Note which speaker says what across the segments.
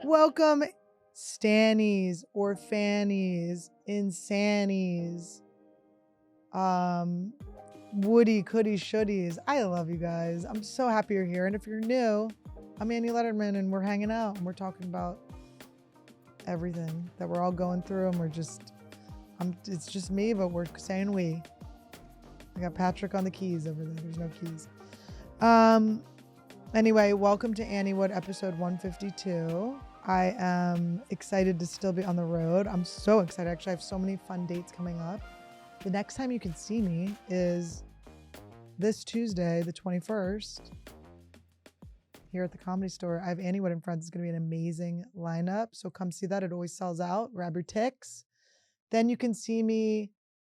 Speaker 1: Welcome, Stannies or Fannies, Insannies, Woody, Cooties, Shoodies. I love you guys. I'm so happy you're here. And if you're new, I'm Annie Lederman, and we're hanging out and we're talking about everything that we're all going through. And it's just me, but we're saying we. I got Patrick on the keys over there. There's no keys. Anyway, welcome to Anniewood, episode 152. I am excited to still be on the road. I'm so excited. Actually, I have so many fun dates coming up. The next time you can see me is this Tuesday, the 21st, here at the Comedy Store. I have Anniewood and Friends. It's going to be an amazing lineup. So come see that. It always sells out. Grab your ticks. Then you can see me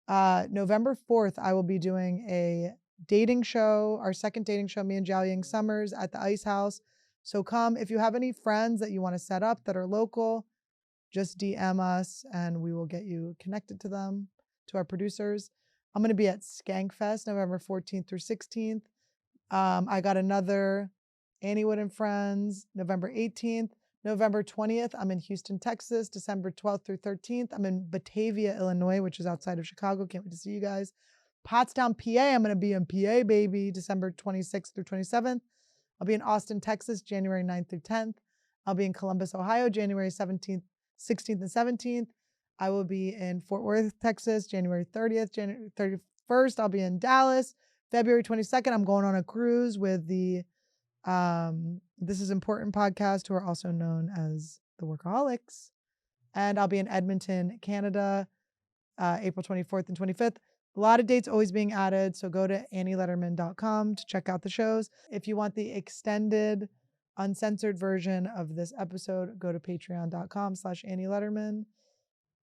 Speaker 1: November 4th. I will be doing a dating show, our second dating show, me and Jiaoying Summers at the Ice House. So come, if you have any friends that you want to set up that are local, just DM us and we will get you connected to them, to our producers. I'm going to be at Skankfest November 14th through 16th. I got another Anniewood and Friends November 18th. November 20th, I'm in Houston, Texas. December 12th through 13th, I'm in Batavia, Illinois, which is outside of Chicago. Can't wait to see you guys. Pottstown, PA, I'm going to be in PA, baby, December 26th through 27th. I'll be in Austin, Texas, January 9th through 10th. I'll be in Columbus, Ohio, January 17th, 16th, and 17th. I will be in Fort Worth, Texas, January 30th, January 31st. I'll be in Dallas. February 22nd, I'm going on a cruise with the This Is Important podcast, who are also known as the Workaholics. And I'll be in Edmonton, Canada, April 24th and 25th. A lot of dates always being added, so go to annielederman.com to check out the shows. If you want the extended, uncensored version of this episode, go to patreon.com/annielederman.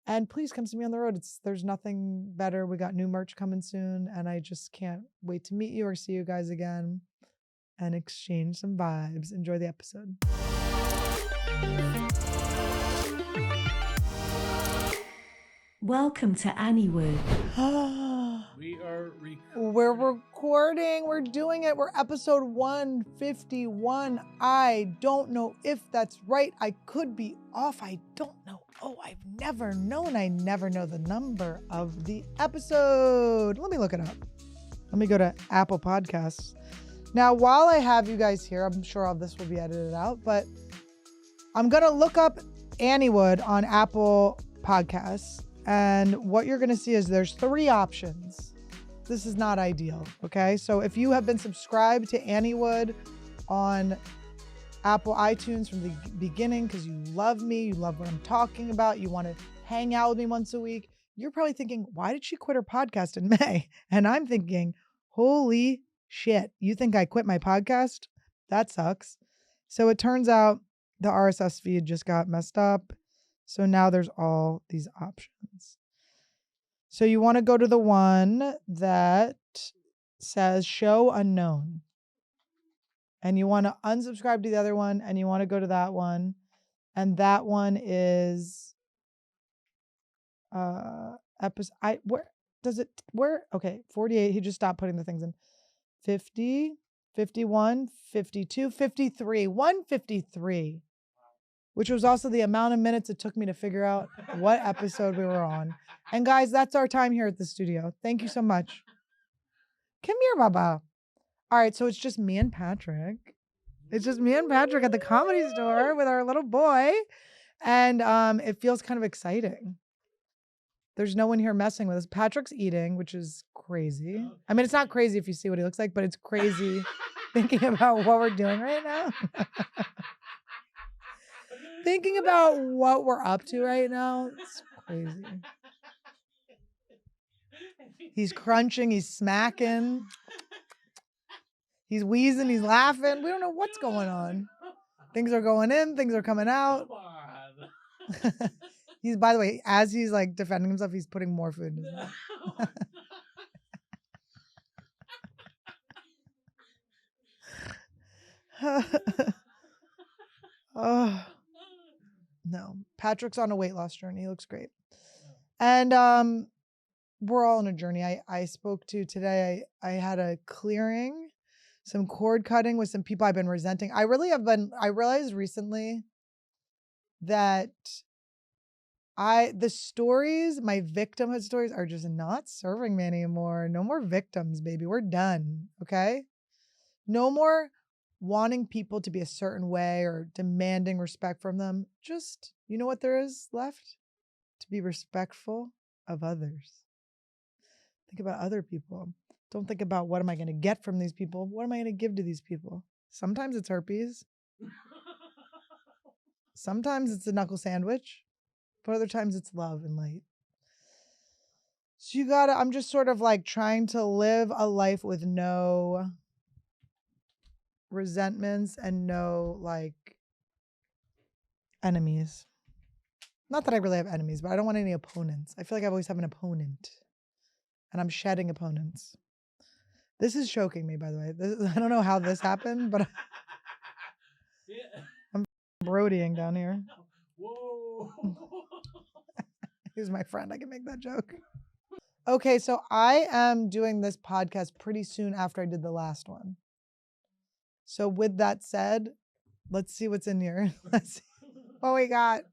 Speaker 1: And please come see me on the road. There's nothing better. We got new merch coming soon, and I just can't wait to meet you or see you guys again and exchange some vibes. Enjoy the episode.
Speaker 2: Welcome to Anniewood.
Speaker 1: We're recording. We're doing it. We're episode 151. I don't know if that's right. I could be off. I don't know. Oh, I've never known. I never know the number of the episode. Let me look it up. Let me go to Apple Podcasts. Now, while I have you guys here, I'm sure all this will be edited out, but I'm going to look up Anniewood on Apple Podcasts. And what you're going to see is there's 3 options. This is not ideal, okay? So if you have been subscribed to Anniewood on Apple iTunes from the beginning because you love me, you love what I'm talking about, you want to hang out with me once a week, you're probably thinking, why did she quit her podcast in May? And I'm thinking, holy shit, you think I quit my podcast? That sucks. So it turns out the RSS feed just got messed up. So now there's all these options. So you want to go to the one that says show unknown. And you want to unsubscribe to the other one, and you want to go to that one. And that one is okay, 48. He just stopped putting the things in. 50, 51, 52, 53, 153. Which was also the amount of minutes it took me to figure out what episode we were on. And guys, that's our time here at the studio. Thank you so much. Come here, Baba. All right, so it's just me and Patrick. It's just me and Patrick at the Comedy Store with our little boy. And it feels kind of exciting. There's no one here messing with us. Patrick's eating, which is crazy. I mean, it's not crazy if you see what he looks like, but it's crazy thinking about what we're doing right now. Thinking about what we're up to right now, it's crazy. He's crunching, he's smacking, he's wheezing, he's laughing. We don't know what's going on. Things are going in, things are coming out. He's, by the way, as he's like defending himself, he's putting more food in his mouth. Oh. No, Patrick's on a weight loss journey. He looks great. And we're all on a journey. I spoke to today, I had a clearing, some cord cutting with some people I've been resenting. I realized recently that the stories, my victimhood stories are just not serving me anymore. No more victims, baby. We're done. Okay. No more wanting people to be a certain way or demanding respect from them. Just, you know what there is left? To be respectful of others. Think about other people. Don't think about what am I going to get from these people? What am I going to give to these people? Sometimes it's herpes. Sometimes it's a knuckle sandwich. But other times it's love and light. So I'm just sort of like trying to live a life with no resentments and no like enemies. Not that I really have enemies, but I don't want any opponents. I feel like I always have an opponent and I'm shedding opponents. This is choking me, by the way. I don't know how this happened, but I'm brodying down here.
Speaker 2: Whoa.
Speaker 1: He's my friend. I can make that joke. Okay, so I am doing this podcast pretty soon after I did the last one. So with that said, let's see what's in here. Let's see what we got.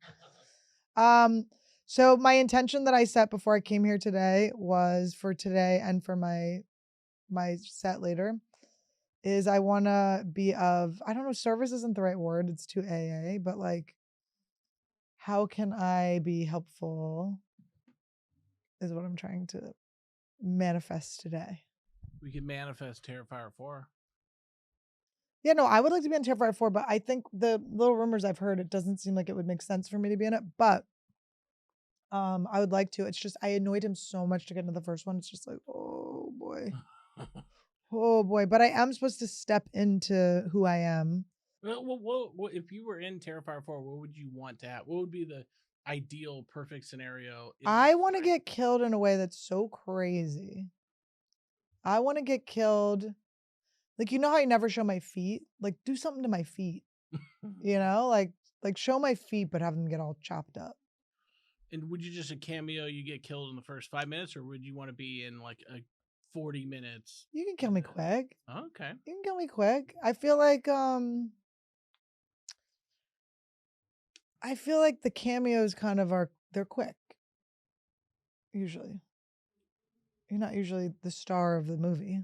Speaker 1: So my intention that I set before I came here today was for today and for my set later is I want to be of, I don't know, service isn't the right word. It's too AA, but like, how can I be helpful is what I'm trying to manifest today.
Speaker 2: We can manifest Terrifier 4.
Speaker 1: Yeah, no, I would like to be on Terrifier 4, but I think the little rumors I've heard, it doesn't seem like it would make sense for me to be in it, but I would like to. It's just I annoyed him so much to get into the first one. It's just like, oh boy. Oh boy. But I am supposed to step into who I am.
Speaker 2: Well, if you were in Terrifier 4, what would you want to have? What would be the ideal, perfect scenario?
Speaker 1: I want to get killed in a way that's so crazy. I want to get killed. Like, you know how I never show my feet? Like, do something to my feet. You know? Like show my feet, but have them get all chopped up.
Speaker 2: And would you just a cameo, you get killed in the first 5 minutes, or would you want to be in like a 40 minutes?
Speaker 1: You can kill me quick.
Speaker 2: Okay.
Speaker 1: You can kill me quick. I feel like the cameos kind of they're quick. Usually. You're not usually the star of the movie.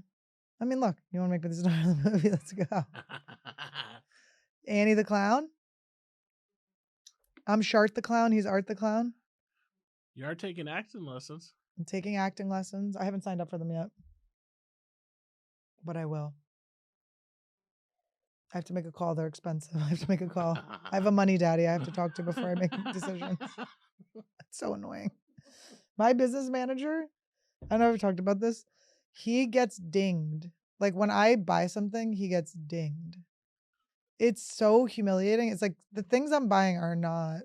Speaker 1: I mean, look, you want to make me the star of the movie? Let's go. Annie the clown. I'm Shart the clown. He's Art the clown.
Speaker 2: You are taking acting lessons.
Speaker 1: I'm taking acting lessons. I haven't signed up for them yet, but I will. I have to make a call. They're expensive. I have to make a call. I have a money daddy I have to talk to before I make decisions. It's so annoying. My business manager, I don't know if I've talked about this. He gets dinged. Like when I buy something, he gets dinged. It's so humiliating. It's like the things I'm buying are not.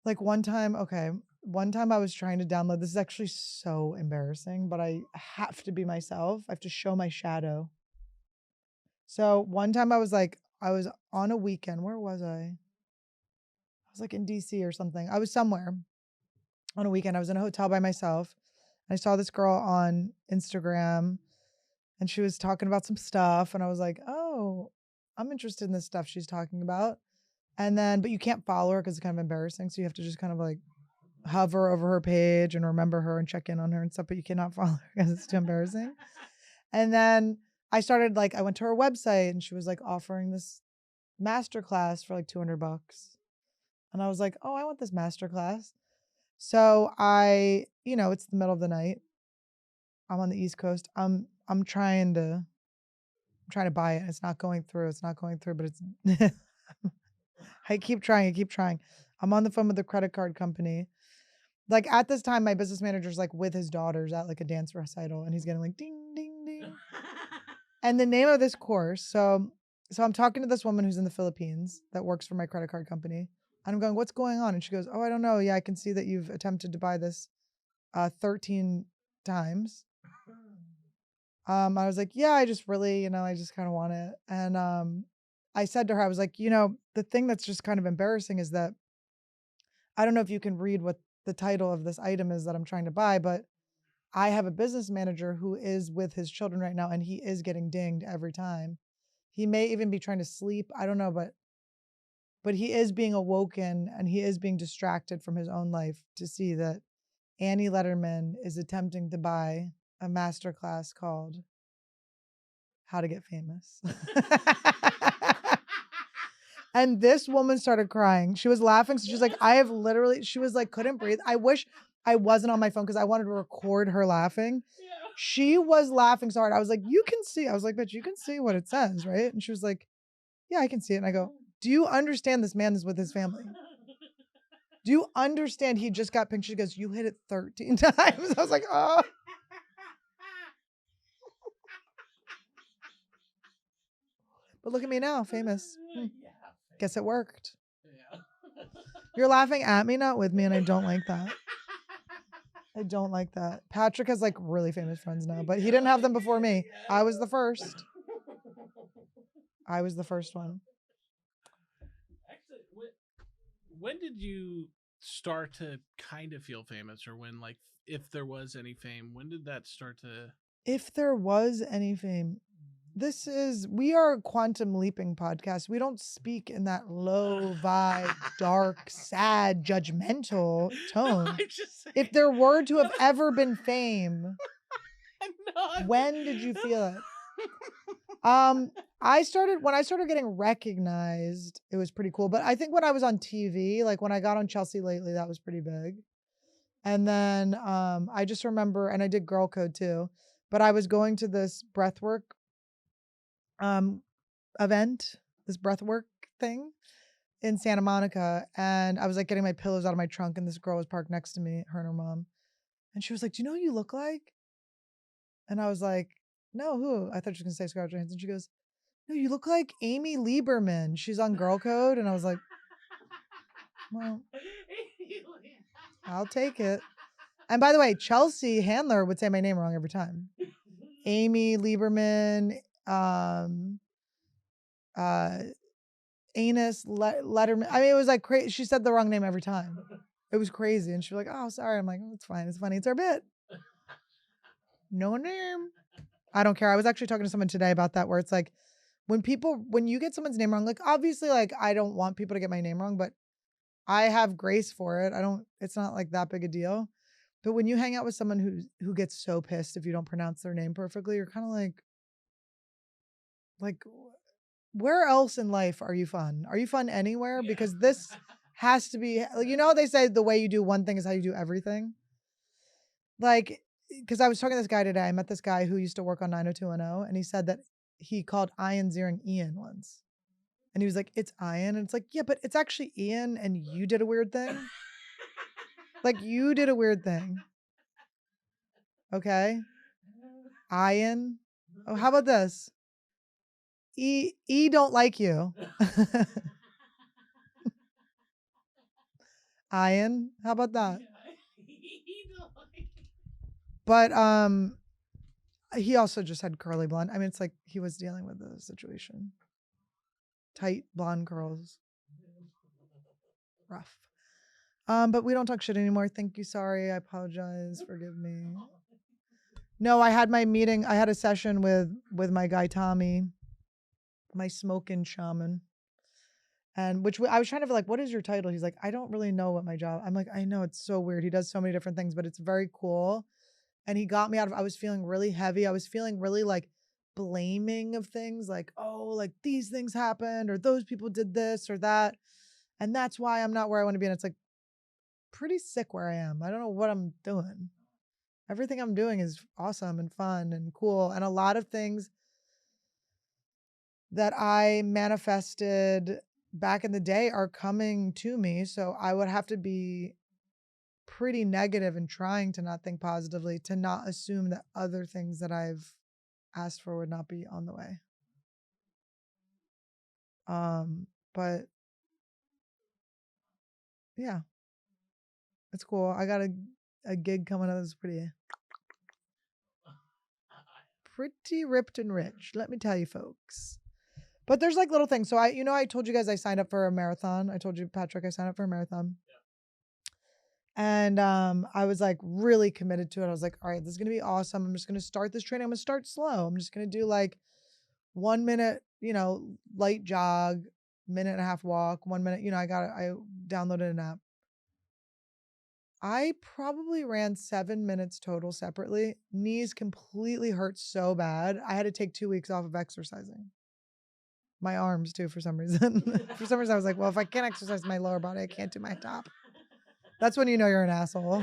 Speaker 1: Like one time I was trying to download, this is actually so embarrassing, but I have to be myself. I have to show my shadow. So one time I was on a weekend. Where was I? I was like in DC or something. I was somewhere on a weekend. I was in a hotel by myself. I saw this girl on Instagram and she was talking about some stuff. And I was like, oh, I'm interested in this stuff she's talking about. And then, but you can't follow her because it's kind of embarrassing. So you have to just kind of like hover over her page and remember her and check in on her and stuff, but you cannot follow her because it's too embarrassing. And then I went to her website and she was like offering this masterclass for like $200. And I was like, oh, I want this masterclass. So it's the middle of the night. I'm on the East Coast. I'm trying to buy it. It's not going through. But it's I keep trying. I'm on the phone with the credit card company. Like at this time, my business manager's like with his daughters at like a dance recital and he's getting like ding, ding, ding. And the name of this course, so I'm talking to this woman who's in the Philippines that works for my credit card company. And I'm going, what's going on? And she goes, oh, I don't know. Yeah, I can see that you've attempted to buy this 13 times. I was like, yeah, I just really, I just kind of want it. And I said to her, I was like, the thing that's just kind of embarrassing is that I don't know if you can read what the title of this item is that I'm trying to buy, but I have a business manager who is with his children right now and he is getting dinged every time. He may even be trying to sleep. I don't know, but But he is being awoken and he is being distracted from his own life to see that Annie Lederman is attempting to buy a masterclass called How to Get Famous. And this woman started crying. She was laughing. So she's like, she was like, couldn't breathe. I wish I wasn't on my phone because I wanted to record her laughing.
Speaker 2: Yeah.
Speaker 1: She was laughing so hard. I was like, you can see. I was like, bitch, you can see what it says, right? And she was like, yeah, I can see it. And I go, do you understand this man is with his family? Do you understand he just got pinked? She goes, you hit it 13 times. I was like, oh. But look at me now, famous.
Speaker 2: Yeah.
Speaker 1: Guess it worked.
Speaker 2: Yeah.
Speaker 1: You're laughing at me, not with me, and I don't like that. I don't like that. Patrick has like really famous friends now, but he didn't have them before me. I was the first. I was the first one.
Speaker 2: Actually, when did you start to kind of feel famous, or when, like, if there was any fame, when did that start to?
Speaker 1: If there was any fame, we are a quantum leaping podcast. We don't speak in that low vibe, dark, sad, judgmental tone. If there were to have ever been fame, when did you feel it? When I started getting recognized, it was pretty cool. But I think when I was on TV, like when I got on Chelsea Lately, that was pretty big. And then I just remember, and I did Girl Code too, but I was going to this breathwork event, this breathwork thing in Santa Monica. And I was like getting my pillows out of my trunk, and this girl was parked next to me, her and her mom. And she was like, do you know who you look like? And I was like, no, who? I thought she was gonna say Scarlett Johansson. She goes, no, you look like Amy Lieberman. She's on Girl Code. And I was like, well, I'll take it. And by the way, Chelsea Handler would say my name wrong every time. Amy Lieberman, Letterman. I mean, it was like crazy. She said the wrong name every time. It was crazy. And she was like, oh, sorry. I'm like, oh, it's fine. It's funny. It's our bit. No name. I don't care. I was actually talking to someone today about that, where it's like, when you get someone's name wrong, like obviously, like I don't want people to get my name wrong, but I have grace for it. It's not like that big a deal. But when you hang out with someone who gets so pissed if you don't pronounce their name perfectly, you're kind of like, where else in life are you fun? Are you fun anywhere?
Speaker 2: Yeah.
Speaker 1: Because this has to be, they say the way you do one thing is how you do everything. Like, because I was talking to this guy today. I met this guy who used to work on 90210, and he said that he called Ian Ziering Ian once. And he was like, it's Ian. And it's like, yeah, but it's actually Ian, and you did a weird thing. Like, you did a weird thing. Okay? Ian. Oh, how about this? E don't like you. Ian, how about that? But he also just had curly blonde. I mean, it's like he was dealing with the situation. Tight blonde curls. Rough. But we don't talk shit anymore. Thank you. Sorry. I apologize. Forgive me. No, I had my meeting. I had a session with my guy Tommy, my smoking shaman. And I was trying to be like, what is your title? He's like, I don't really know what my job. I'm like, I know, it's so weird. He does so many different things, but it's very cool. And he got me I was feeling really heavy. I was feeling really like blaming of things, like, oh, like these things happened, or those people did this or that. And that's why I'm not where I want to be. And it's like pretty sick where I am. I don't know what I'm doing. Everything I'm doing is awesome and fun and cool. And a lot of things that I manifested back in the day are coming to me. So I would have to be pretty negative and trying to not think positively, to not assume that other things that I've asked for would not be on the way. But yeah, it's cool. I got a gig coming up that's pretty ripped and rich. Let me tell you, folks. But there's like little things. So I told you guys I signed up for a marathon. I told you, Patrick, I signed up for a marathon. And I was like really committed to it. I was like, all right, this is going to be awesome. I'm just going to start this training. I'm going to start slow. I'm just going to do like 1 minute, light jog, minute and a half walk, 1 minute. I downloaded an app. I probably ran 7 minutes total separately. Knees completely hurt so bad. I had to take 2 weeks off of exercising. My arms too, for some reason. For some reason, I was like, well, if I can't exercise my lower body, I can't do my top. That's when you know you're an asshole.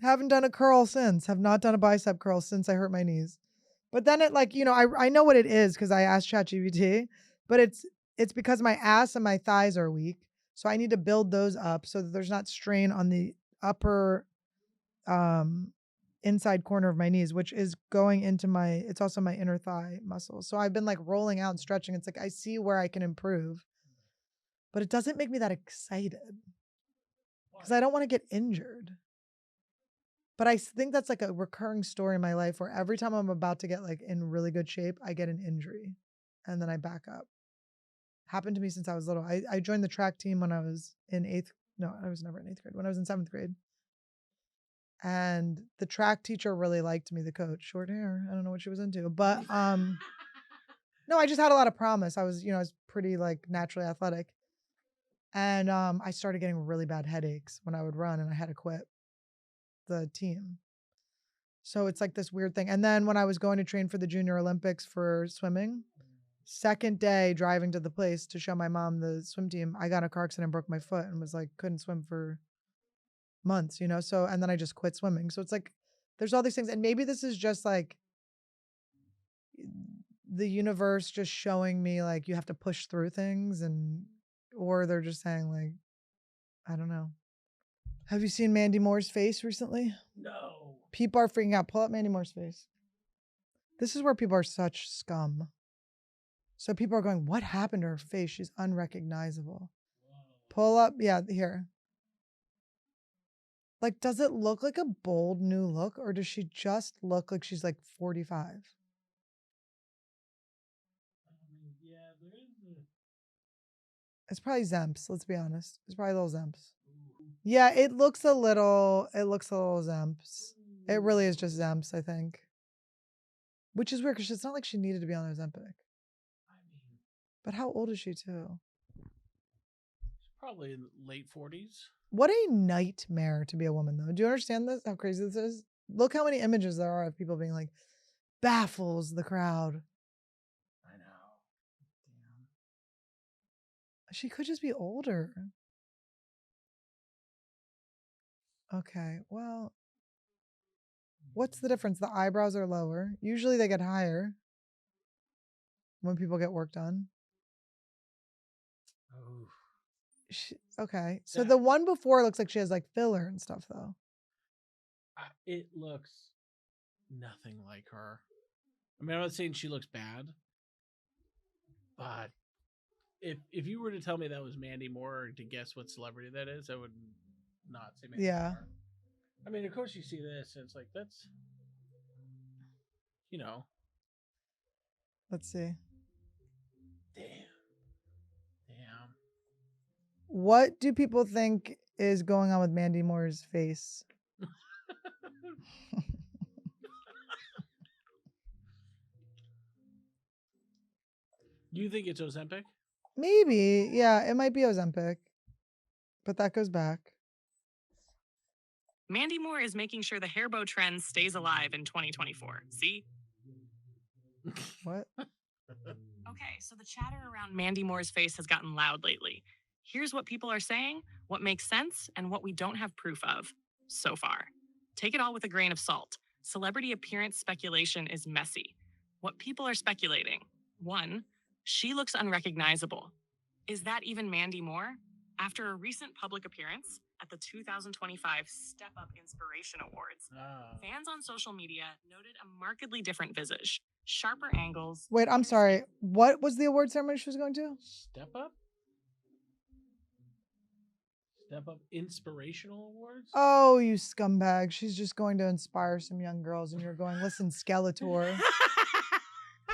Speaker 1: Haven't done a curl since. Have not done a bicep curl since I hurt my knees. But then I know what it is because I asked ChatGPT, but it's because my ass and my thighs are weak. So I need to build those up so that there's not strain on the upper inside corner of my knees, which is going into it's also my inner thigh muscle. So I've been like rolling out and stretching. It's like I see where I can improve, but it doesn't make me that excited because I don't want to get injured. But I think that's like a recurring story in my life where every time I'm about to get like in really good shape, I get an injury and then I back up. Happened to me since I was little. I joined the track team when I was in I was never in 8th grade, when I was in 7th grade. And the track teacher really liked me, the coach. Short hair. I don't know what she was into. But no, I just had a lot of promise. I was pretty like naturally athletic. And I started getting really bad headaches when I would run and I had to quit the team. So it's like this weird thing. And then when I was going to train for the Junior Olympics for swimming, second day driving to the place to show my mom the swim team, I got in a car accident and broke my foot and was like, couldn't swim for months, So, and then I just quit swimming. So it's like, there's all these things. And maybe this is just like the universe just showing me like you have to push through things or they're just saying like, I don't know. Have you seen Mandy Moore's face recently?
Speaker 2: No.
Speaker 1: People are freaking out. Pull up Mandy Moore's face. This is where people are such scum. So people are going, what happened to her face? She's unrecognizable. Whoa. Pull up. Yeah, here. Like, does it look like a bold new look or does she just look like she's like 45?
Speaker 2: Yeah, there is
Speaker 1: It's probably Zemps. Let's be honest. It's probably a little Zemps. Yeah, it looks a little Zemps. It really is just Zemps, I think. Which is weird because it's not like she needed to be on Ozempic. But how old is she too?
Speaker 2: She's probably in late 40s.
Speaker 1: What a nightmare to be a woman, though. Do you understand this? How crazy this is? Look how many images there are of people being like, baffles the crowd.
Speaker 2: I know. Damn.
Speaker 1: She could just be older. Okay, well, what's the difference? The eyebrows are lower. Usually they get higher when people get work done.
Speaker 2: Oh.
Speaker 1: Okay, so the one before looks like she has like filler and stuff, though.
Speaker 2: It looks nothing like her. I mean, I'm not saying she looks bad, but if you were to tell me that was Mandy Moore or to guess what celebrity that is, I would not say Mandy Moore. I mean, of course you see this, and it's like, that's,
Speaker 1: Let's see.
Speaker 2: Damn.
Speaker 1: What do people think is going on with Mandy Moore's face?
Speaker 2: You think it's Ozempic?
Speaker 1: Maybe. Yeah, it might be Ozempic. But that goes back.
Speaker 3: Mandy Moore is making sure the hairbow trend stays alive in 2024. See?
Speaker 1: What?
Speaker 3: Okay, so the chatter around Mandy Moore's face has gotten loud lately. Here's what people are saying, what makes sense, and what we don't have proof of so far. Take it all with a grain of salt. Celebrity appearance speculation is messy. What people are speculating: 1, she looks unrecognizable. Is that even Mandy Moore? After a recent public appearance at the 2025 Step Up Inspiration Awards, fans on social media noted a markedly different visage, sharper angles.
Speaker 1: Wait, I'm sorry. What was the award ceremony she was going to?
Speaker 2: Step Up? Step Up Inspirational Awards?
Speaker 1: Oh, you scumbag. She's just going to inspire some young girls and you're going, listen, Skeletor.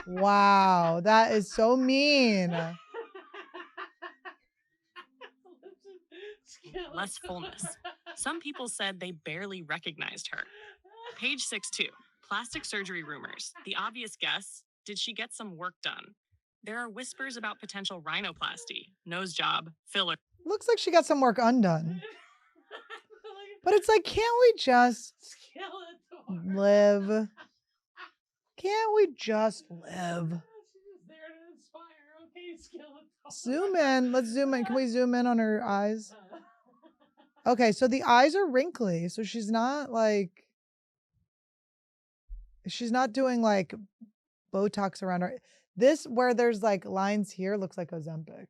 Speaker 1: Wow, that is so mean.
Speaker 3: Less fullness. Some people said they barely recognized her. Page 6-2. Plastic surgery rumors. The obvious guess, Did she get some work done? There are whispers about potential rhinoplasty, nose job, filler.
Speaker 1: Looks like she got some work undone. But it's like, can't we just live? Can't we just live?
Speaker 2: She's just there to inspire. Okay, Skeletor.
Speaker 1: Zoom in. Let's zoom in. Can we zoom in on her eyes? Okay, so the eyes are wrinkly. So she's not doing like Botox around her. This where there's like lines here looks like Ozempic.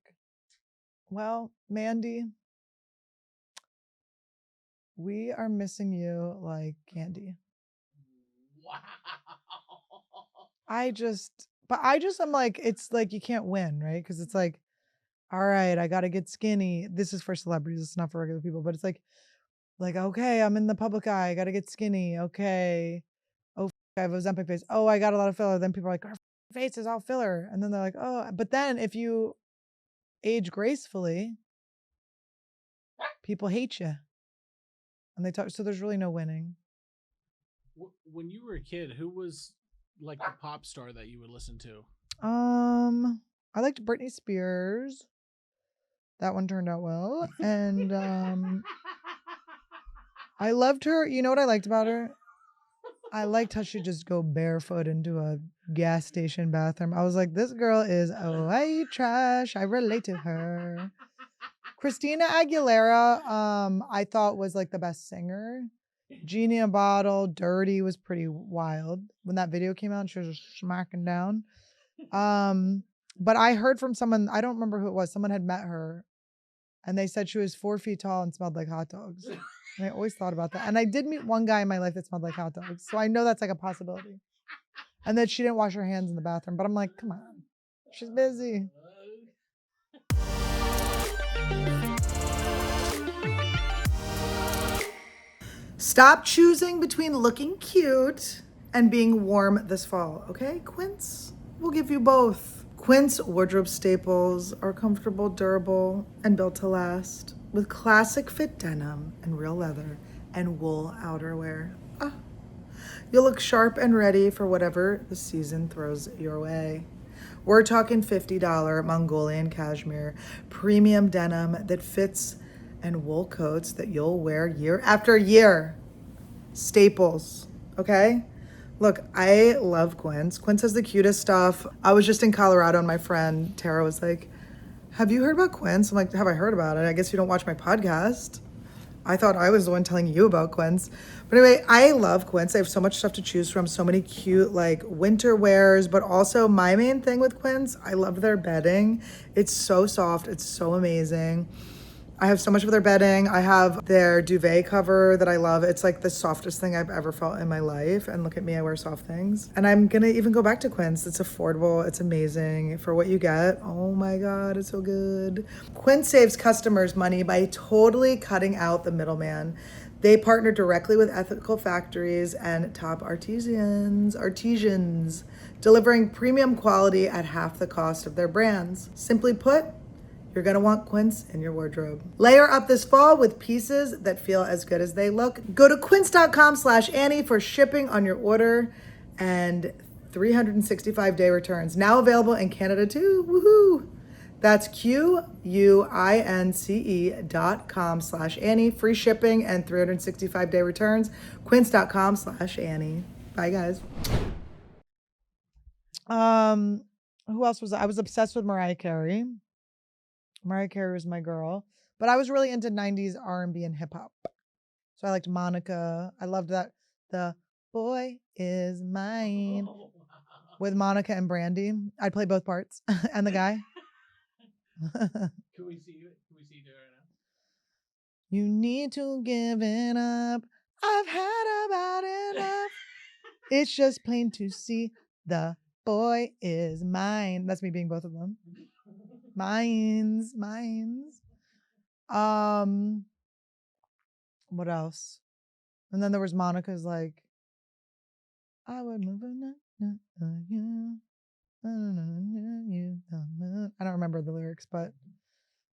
Speaker 1: Well, Mandy, we are missing you like candy.
Speaker 2: Wow.
Speaker 1: I'm like, it's like you can't win, right? Because it's like, all right, I got to get skinny. This is for celebrities. It's not for regular people, but it's like, okay, I'm in the public eye. I got to get skinny. Okay. Oh, I have a Ozempic face. Oh, I got a lot of filler. Then people are like, our face is all filler. And then they're like, oh, but then if you age gracefully, people hate you. And they talk, so there's really no winning.
Speaker 2: When you were a kid, who was like the pop star that you would listen to?
Speaker 1: I liked Britney Spears. That one turned out well. And I loved her. You know what I liked about her? I liked how she'd just go barefoot into a gas station bathroom. I was like, this girl is white trash. I relate to her. Christina Aguilera, I thought was like the best singer. Genie in a Bottle, Dirty was pretty wild. When that video came out, she was just smacking down. But I heard from someone, I don't remember who it was, someone had met her and they said she was 4 feet tall and smelled like hot dogs. And I always thought about that. And I did meet one guy in my life that smelled like hot dogs. So I know that's like a possibility. And that she didn't wash her hands in the bathroom. But I'm like, come on. She's busy. Stop choosing between looking cute and being warm this fall, okay? Quince will give you both. Quince wardrobe staples are comfortable, durable, and built to last with classic fit denim and real leather and wool outerwear. You'll look sharp and ready for whatever the season throws your way. We're talking $50 Mongolian cashmere, premium denim that fits, and wool coats that you'll wear year after year. Staples, okay? Look, I love Quince. Quince has the cutest stuff. I was just in Colorado and my friend Tara was like, have you heard about Quince? I'm like, have I heard about it? I guess you don't watch my podcast. I thought I was the one telling you about Quince. But anyway, I love Quince. I have so much stuff to choose from, so many cute like winter wears, but also my main thing with Quince, I love their bedding. It's so soft. It's so amazing. I have so much of their bedding. I have their duvet cover that I love. It's like the softest thing I've ever felt in my life. And look at me, I wear soft things. And I'm gonna even go back to Quince. It's affordable, it's amazing for what you get. Oh my God, it's so good. Quince saves customers money by totally cutting out the middleman. They partner directly with ethical factories and top artisans, delivering premium quality at half the cost of their brands. Simply put, you're gonna want Quince in your wardrobe. Layer up this fall with pieces that feel as good as they look. Go to quince.com/Annie for shipping on your order and 365-day returns. Now available in Canada too, woohoo! That's QUINCE.com/Annie. Free shipping and 365-day returns. Quince.com/Annie. Bye guys. Who else was I was obsessed with Mariah Carey. Mariah Carey was my girl, but I was really into 90s R&B and hip hop. So I liked Monica. I loved that. The boy is mine with Monica and Brandy. I'd play both parts and the guy.
Speaker 2: Can we see you? Can we see you do it right now?
Speaker 1: You need to give it up. I've had about enough. It's just plain to see the boy is mine. That's me being both of them. Mines. What else? And then there was Monica's like, I would move you. I don't remember the lyrics, but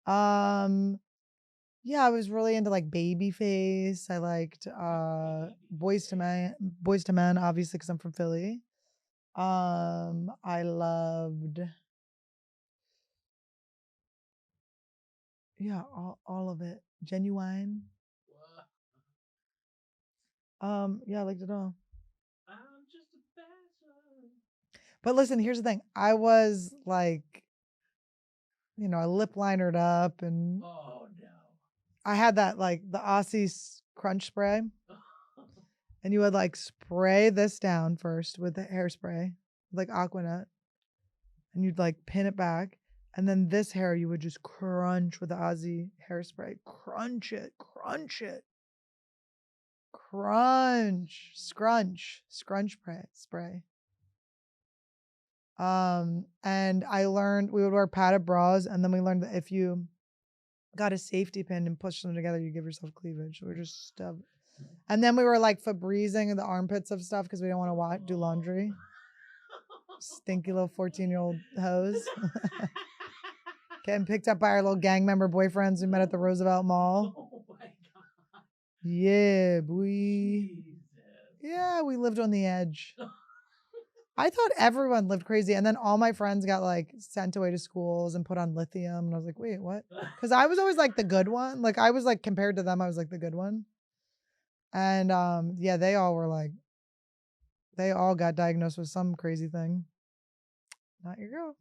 Speaker 1: yeah, I was really into like Babyface. I liked Boys to Men, obviously, because I'm from Philly. I loved, yeah, all of it. Genuine. Yeah, I liked it all.
Speaker 2: I'm just a bastard.
Speaker 1: But listen, here's the thing. I was like, I lip linered up, and
Speaker 2: Oh no.
Speaker 1: I had that like the Aussie crunch spray, and you would like spray this down first with the hairspray, like Aquanet, and you'd like pin it back, and then this hair you would just crunch with the Aussie hairspray. Crunch it, scrunch spray. And I learned we would wear padded bras, and then we learned that if you got a safety pin and pushed them together, you give yourself cleavage. So we're just stubbed. And then we were like Febrezing the armpits of stuff because we don't want to do laundry. Stinky little 14-year-old hose. Getting picked up by our little gang member boyfriends we met at the Roosevelt Mall.
Speaker 2: Oh my god.
Speaker 1: Yeah, boy.
Speaker 2: Jesus.
Speaker 1: Yeah, we lived on the edge. I thought everyone lived crazy. And then all my friends got like sent away to schools and put on lithium. And I was like, wait, what? Because I was always like the good one. Like I was like, compared to them, I was like the good one. And yeah, they all got diagnosed with some crazy thing. Not your girl.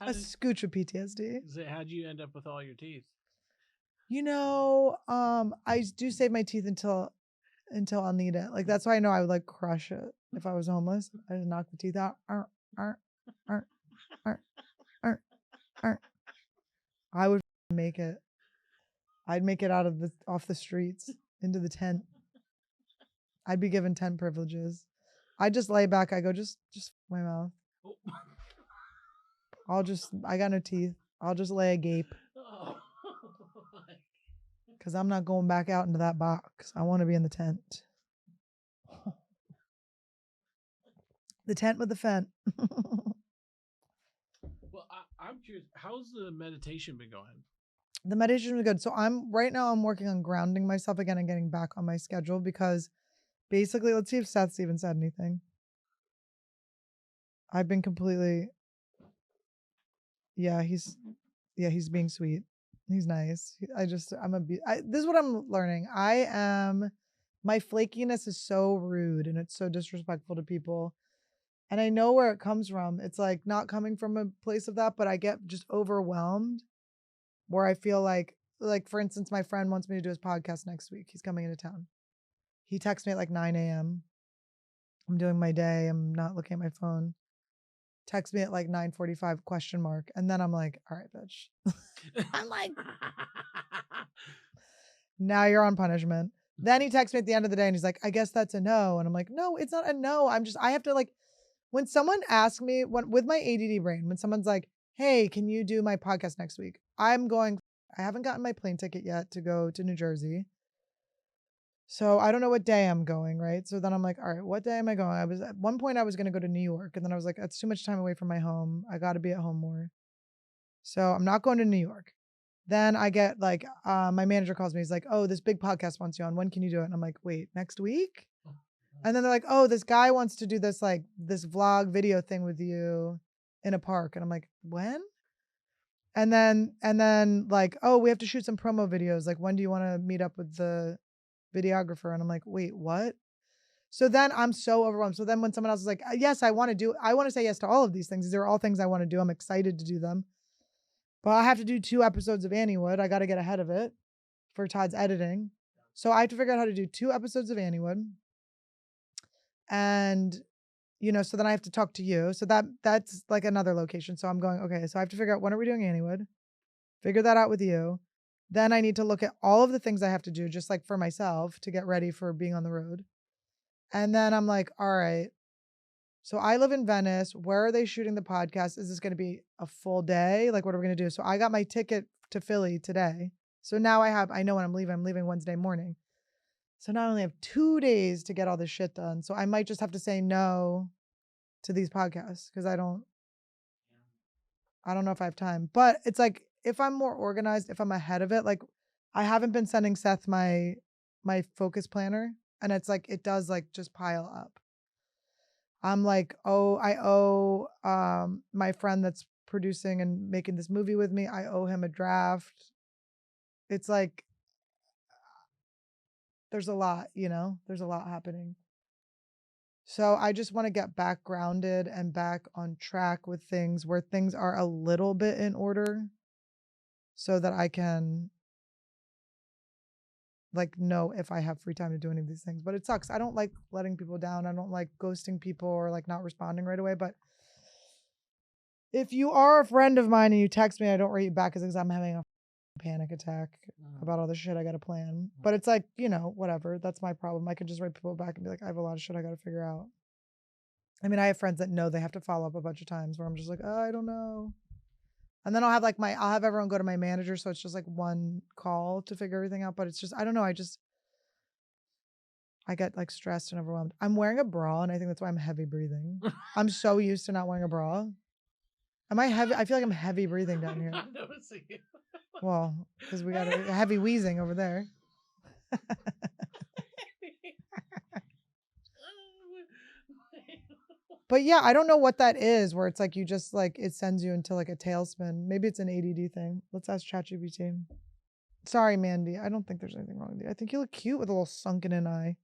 Speaker 1: A scooch of PTSD.
Speaker 2: How'd you end up with all your teeth?
Speaker 1: I do save my teeth until I'll need it. Like that's why I know I would like crush it if I was homeless. I just knock the teeth out. I would make it. I'd make it off the streets into the tent. I'd be given tent privileges. I just lay back. I go just my mouth.
Speaker 2: Oh.
Speaker 1: I got no teeth. I'll just lay agape.
Speaker 2: Oh.
Speaker 1: Because I'm not going back out into that box. I want to be in the tent. The tent with the fent.
Speaker 2: Well, I'm curious. How's the meditation been going?
Speaker 1: The meditation was good. So I'm working on grounding myself again and getting back on my schedule because basically, let's see if Seth's even said anything. I've been completely, he's being sweet. He's nice. This is what I'm learning. My flakiness is so rude and it's so disrespectful to people. And I know where it comes from. It's like not coming from a place of that, but I get just overwhelmed where I feel like for instance, my friend wants me to do his podcast next week. He's coming into town. He texts me at like 9 a.m. I'm doing my day. I'm not looking at my phone. Text me at like 9:45 ? And then I'm like, all right, bitch. I'm like, now you're on punishment. Then he texts me at the end of the day and he's like, I guess that's a no. And I'm like, no, it's not a no. I have to like, when someone asks me with my ADD brain, when someone's like, hey, can you do my podcast next week? I haven't gotten my plane ticket yet to go to New Jersey. So I don't know what day I'm going, right? So then I'm like, all right, what day am I going? At one point I was going to go to New York. And then I was like, that's too much time away from my home. I got to be at home more. So I'm not going to New York. Then I get like, my manager calls me. He's like, oh, this big podcast wants you on. When can you do it? And I'm like, wait, next week? And then they're like, oh, this guy wants to do this vlog video thing with you in a park. And I'm like, when? And then like, oh, we have to shoot some promo videos. Like, when do you want to meet up with the videographer? And I'm like, wait, what? So then I'm so overwhelmed. So then when someone else is like, yes, I want to say yes to all of these things. These are all things I want to do. I'm excited to do them. But I have to do 2 episodes of Anniewood. I got to get ahead of it for Todd's editing. So I have to figure out how to do 2 episodes of Anniewood. And, so then I have to talk to you. So that's like another location. So I'm going, okay, so I have to figure out when are we doing Anniewood? Figure that out with you. Then I need to look at all of the things I have to do, just like for myself to get ready for being on the road. And then I'm like, all right, so I live in Venice. Where are they shooting the podcast? Is this going to be a full day? Like, what are we going to do? So I got my ticket to Philly today. So now I know when I'm leaving. I'm leaving Wednesday morning. So now I only have 2 days to get all this shit done. So I might just have to say no to these podcasts because I don't know if I have time. But it's like, if I'm more organized, if I'm ahead of it, like I haven't been sending Seth my focus planner, and it's like, it does like just pile up. I'm like, oh, I owe my friend that's producing and making this movie with me, I owe him a draft. It's like there's a lot, there's a lot happening. So I just want to get back grounded and back on track with things where things are a little bit in order so that I can like know if I have free time to do any of these things. But it sucks. I don't like letting people down. I don't like ghosting people or like not responding right away. But if you are a friend of mine and you text me, I don't write you back because I'm having a panic attack about all the shit I got to plan. But it's like, whatever. That's my problem. I could just write people back and be like, I have a lot of shit I got to figure out. I mean, I have friends that know they have to follow up a bunch of times where I'm just like, oh, I don't know. And then I'll have everyone go to my manager. So it's just like one call to figure everything out. But it's just, I don't know. I get like stressed and overwhelmed. I'm wearing a bra and I think that's why I'm heavy breathing. I'm so used to not wearing a bra. Am I heavy? I feel like I'm heavy breathing down here.
Speaker 2: I'm not noticing it.
Speaker 1: Well, because we got a heavy wheezing over there. But yeah, I don't know what that is where it's like you just like it sends you into like a tailspin. Maybe it's an ADD thing. Let's ask ChatGPT. Sorry, Mandy. I don't think there's anything wrong with you. I think you look cute with a little sunken in eye.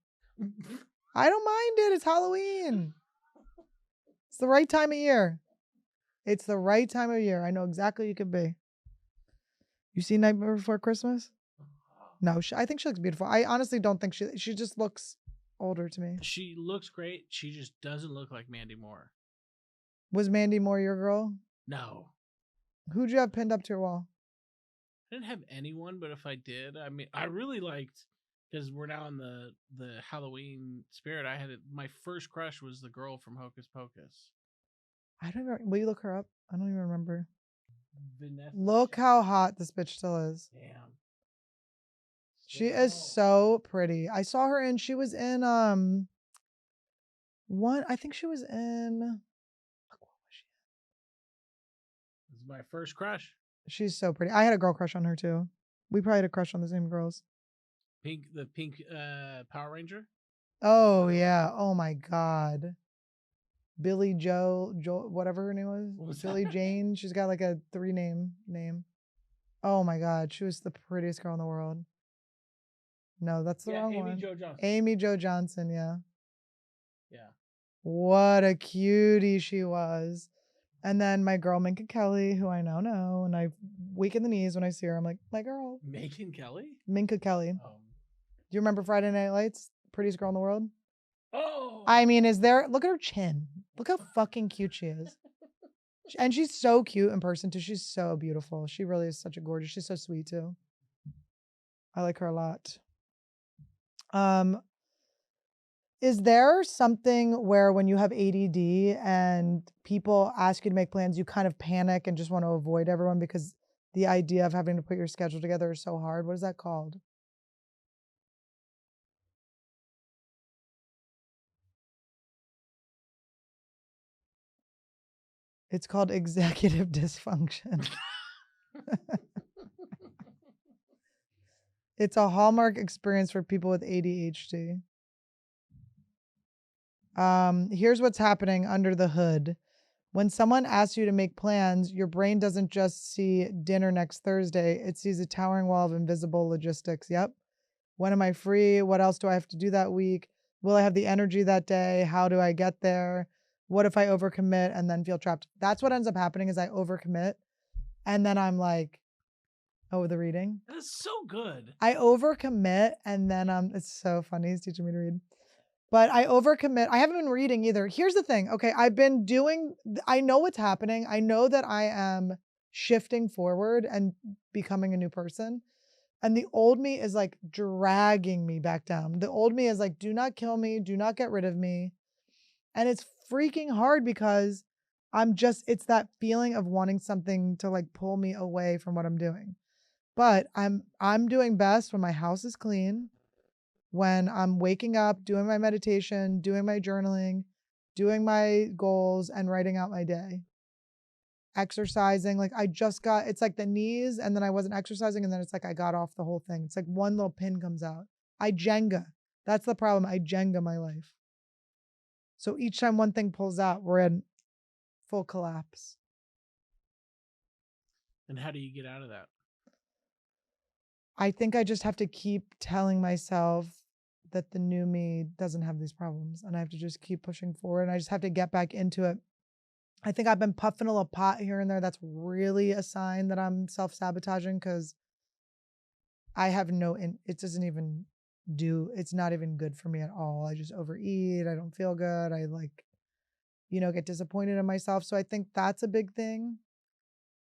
Speaker 1: I don't mind it. It's Halloween. It's the right time of year. It's the right time of year. I know exactly who you could be. You see Nightmare Before Christmas? No, I think she looks beautiful. I honestly don't think she just looks older to me.
Speaker 2: She looks great. She just doesn't look like Mandy Moore.
Speaker 1: Was Mandy Moore your girl?
Speaker 2: No.
Speaker 1: Who'd you have pinned up to your wall?
Speaker 2: I didn't have anyone, but if I did, I mean, I really liked, because we're now in the Halloween spirit. My first crush was the girl from Hocus Pocus.
Speaker 1: I don't even. Will you look her up? I don't even remember.
Speaker 2: Vanessa.
Speaker 1: Look how hot this bitch still is.
Speaker 2: Damn.
Speaker 1: She is so pretty. I saw her she was in I think she was in fuck, what was she in?
Speaker 2: This is my first crush.
Speaker 1: She's so pretty. I had a girl crush on her too. We probably had a crush on the same girls.
Speaker 2: The pink Power Ranger.
Speaker 1: Oh yeah. Oh my god. Billy Joe, whatever her name was. Billy Jane. She's got like a 3-name name. Oh my god, she was the prettiest girl in the world. No, that's the wrong one. Amy Jo Johnson, yeah.
Speaker 2: Yeah.
Speaker 1: What a cutie she was. And then my girl Minka Kelly, who I now know, and I weak in the knees when I see her. I'm like, my girl.
Speaker 2: Macon Kelly?
Speaker 1: Minka Kelly. Do you remember Friday Night Lights? Prettiest girl in the world?
Speaker 2: Oh.
Speaker 1: I mean, look at her chin. Look how fucking cute she is. And she's so cute in person too. She's so beautiful. She really is such a gorgeous. She's so sweet too. I like her a lot. Is there something where when you have ADD and people ask you to make plans, you kind of panic and just want to avoid everyone because the idea of having to put your schedule together is so hard? What is that called? It's called executive dysfunction. It's a hallmark experience for people with ADHD. Here's what's happening under the hood. When someone asks you to make plans, your brain doesn't just see dinner next Thursday. It sees a towering wall of invisible logistics. Yep. When am I free? What else do I have to do that week? Will I have the energy that day? How do I get there? What if I overcommit and then feel trapped? That's what ends up happening is I overcommit. And then I'm like, oh, the reading.
Speaker 2: That's so good.
Speaker 1: I overcommit and then it's so funny. He's teaching me to read. But I overcommit. I haven't been reading either. Here's the thing. Okay, I know what's happening. I know that I am shifting forward and becoming a new person. And the old me is like dragging me back down. The old me is like, do not kill me. Do not get rid of me. And it's freaking hard because it's that feeling of wanting something to like pull me away from what I'm doing. But I'm doing best when my house is clean, when I'm waking up, doing my meditation, doing my journaling, doing my goals, and writing out my day. Exercising, like it's like the knees, and then I wasn't exercising, and then it's like I got off the whole thing. It's like one little pin comes out. I Jenga. That's the problem. I Jenga my life. So each time one thing pulls out, we're in full collapse.
Speaker 2: And how do you get out of that?
Speaker 1: I think I just have to keep telling myself that the new me doesn't have these problems, and I have to just keep pushing forward, and I just have to get back into it. I think I've been puffing a little pot here and there. That's really a sign that I'm self-sabotaging because I have it doesn't even it's not even good for me at all. I just overeat. I don't feel good. I get disappointed in myself. So I think that's a big thing.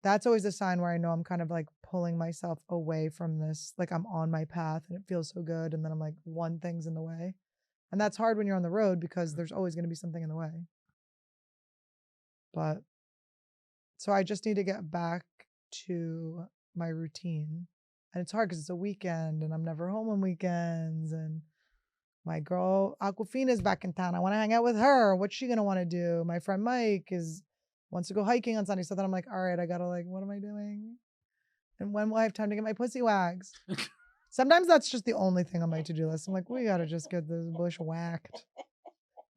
Speaker 1: That's always a sign where I know I'm kind of like pulling myself away from this. Like I'm on my path and it feels so good. And then I'm like, one thing's in the way. And that's hard when you're on the road because there's always going to be something in the way. But so I just need to get back to my routine. And it's hard because it's a weekend and I'm never home on weekends. And my girl Aquafina's back in town. I want to hang out with her. What's she gonna want to do? My friend Mike wants to go hiking on Sunday. So then I'm like, all right, I gotta what am I doing? And when will I have time to get my pussy waxed? Sometimes that's just the only thing on my to-do list. I'm like, we gotta just get this bush whacked.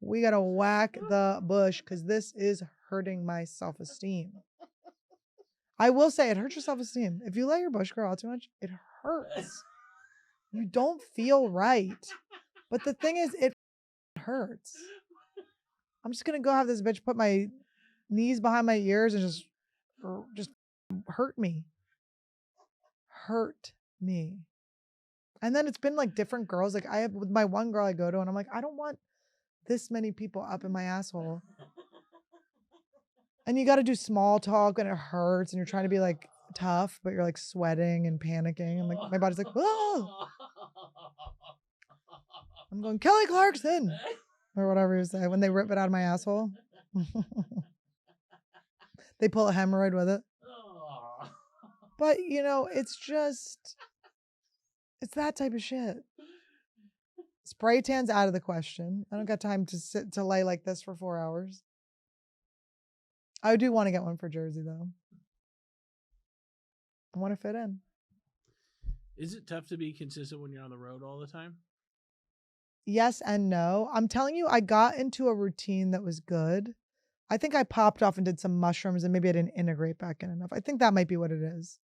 Speaker 1: We gotta whack the bush because this is hurting my self-esteem. I will say it hurts your self-esteem. If you let your bush grow out too much, it hurts. You don't feel right. But the thing is, it hurts. I'm just gonna go have this bitch put my knees behind my ears and just hurt me. Hurt me. And then it's been like different girls. Like I have with my one girl I go to, and I'm like, I don't want this many people up in my asshole. And you got to do small talk, and it hurts, and you're trying to be like tough, but you're like sweating and panicking. I'm like, my body's like, oh. I'm going Kelly Clarkson or whatever you say when they rip it out of my asshole. They pull a hemorrhoid with it. But it's that type of shit. Spray tan's out of the question. I don't got time to sit to lay like this for 4 hours. I do want to get one for Jersey though. I want to fit in.
Speaker 2: Is it tough to be consistent when you're on the road all the time?
Speaker 1: Yes and no. I'm telling you, I got into a routine that was good. I think I popped off and did some mushrooms and maybe I didn't integrate back in enough. I think that might be what it is.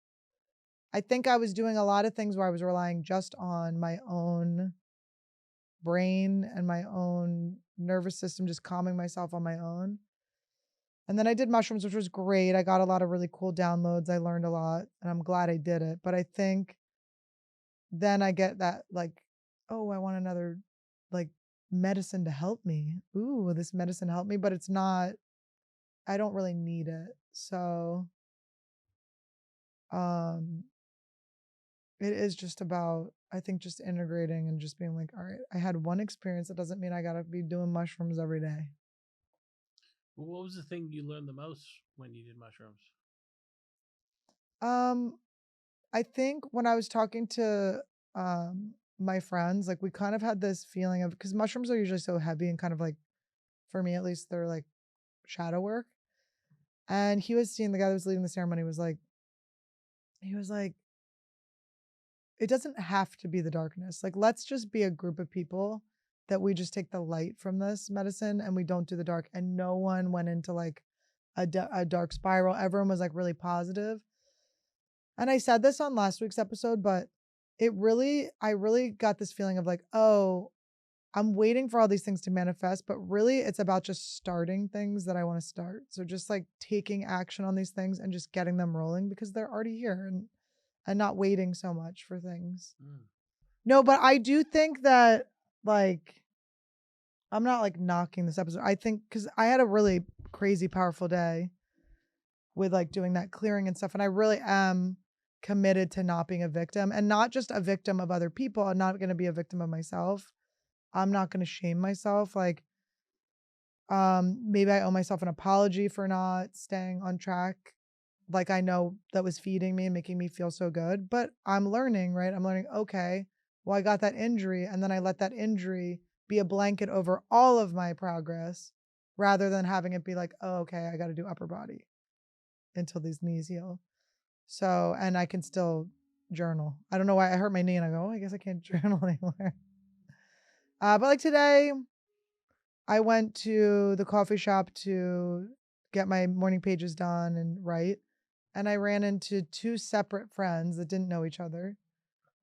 Speaker 1: I think I was doing a lot of things where I was relying just on my own brain and my own nervous system, just calming myself on my own. And then I did mushrooms, which was great. I got a lot of really cool downloads. I learned a lot and I'm glad I did it. But I think then I get that oh, I want another medicine to help me. Ooh, will this medicine help me? But it's not, I don't really need it. So it is just about, I think, just integrating and just being like, all right, I had one experience. That doesn't mean I gotta be doing mushrooms every day.
Speaker 2: Well, what was the thing you learned the most when you did mushrooms?
Speaker 1: I think when I was talking to my friends, we kind of had this feeling of, because mushrooms are usually so heavy and kind of for me at least, they're like shadow work. And he was seeing the guy that was leading the ceremony he was like, it doesn't have to be the darkness. Let's just be a group of people that we just take the light from this medicine and we don't do the dark. And no one went into a dark spiral. Everyone was really positive. And I said this on last week's episode, but I really got this feeling of oh, I'm waiting for all these things to manifest, but really it's about just starting things that I want to start. So just taking action on these things and just getting them rolling because they're already here and not waiting so much for things. No, but I do think that I'm not knocking this episode. I think because I had a really crazy, powerful day with doing that clearing and stuff. And I really am committed to not being a victim and not just a victim of other people. I'm not going to be a victim of myself. I'm not going to shame myself. Maybe I owe myself an apology for not staying on track. I know that was feeding me and making me feel so good, but I'm learning, right? I'm learning, okay, well, I got that injury and then I let that injury be a blanket over all of my progress rather than having it be oh, okay, I got to do upper body until these knees heal. So, and I can still journal. I don't know why I hurt my knee and I go, oh, I guess I can't journal anymore. But today, I went to the coffee shop to get my morning pages done and write. And I ran into 2 separate friends that didn't know each other.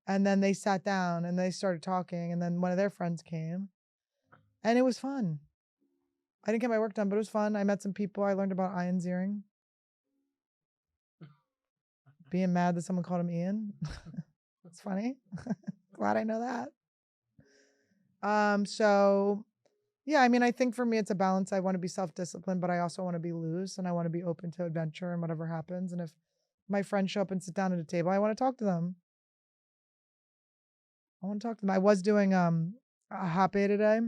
Speaker 1: And then they sat down and they started talking. And then one of their friends came. And it was fun. I didn't get my work done, but it was fun. I met some people. I learned about Ian's earring. Being mad that someone called him Ian. It's funny. Glad I know that. So yeah, I mean, I think for me it's a balance. I want to be self-disciplined, but I also want to be loose and I want to be open to adventure and whatever happens. And if my friends show up and sit down at a table, I want to talk to them. I was doing a hot bay today,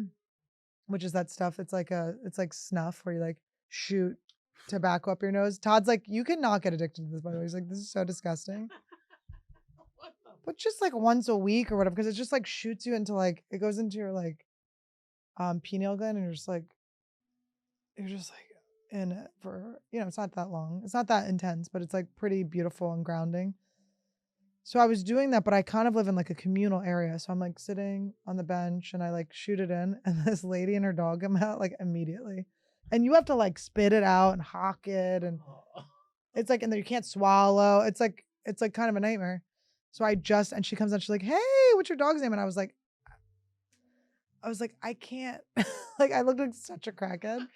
Speaker 1: which is that stuff. It's like snuff where you like shoot tobacco up your nose. Todd's like, you cannot get addicted to this, by the way. He's like, this is so disgusting. But just like once a week or whatever, because it just like shoots you into like it goes into your like pineal gland and you're just like in it for it's not that long. It's not that intense, but it's like pretty beautiful and grounding. So I was doing that, but I kind of live in like a communal area. So I'm like sitting on the bench and I like shoot it in and this lady and her dog come out like immediately. And you have to like spit it out and hawk it and it's like and then you can't swallow. It's like kind of a nightmare. So and she comes out, she's like, "Hey, what's your dog's name?" And I was like, I can't. Like I looked like such a crackhead.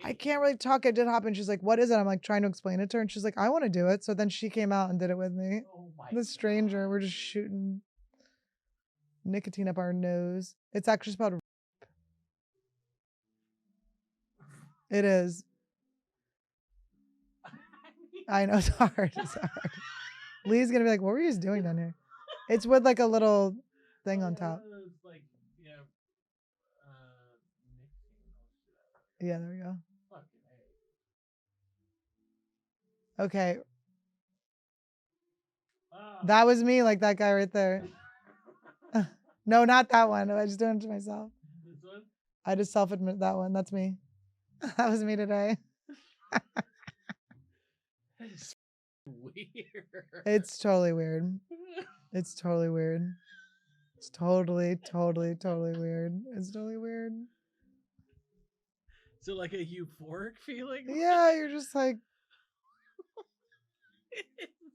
Speaker 1: I can't really talk. I did hop in. She's like, "What is it?" I'm like trying to explain it to her, and she's like, "I want to do it." So then she came out and did it with me. The stranger, we're just shooting nicotine up our nose. It's actually spelled. It is. I know it's hard. It's hard. Lee's gonna be like, "What were you just doing down here?" It's with like a little thing on top.
Speaker 2: It's like, yeah.
Speaker 1: Yeah, there we go.
Speaker 2: Fucking
Speaker 1: Okay,
Speaker 2: A.
Speaker 1: that was me, like that guy right there. No, not that one. I just doing it to myself.
Speaker 2: This one?
Speaker 1: I just self-admit that one. That's me. That was me today.
Speaker 2: It's weird.
Speaker 1: It's totally weird. It's totally weird. It's totally, totally, totally weird. It's totally weird.
Speaker 2: So like a euphoric feeling?
Speaker 1: Yeah, you're just like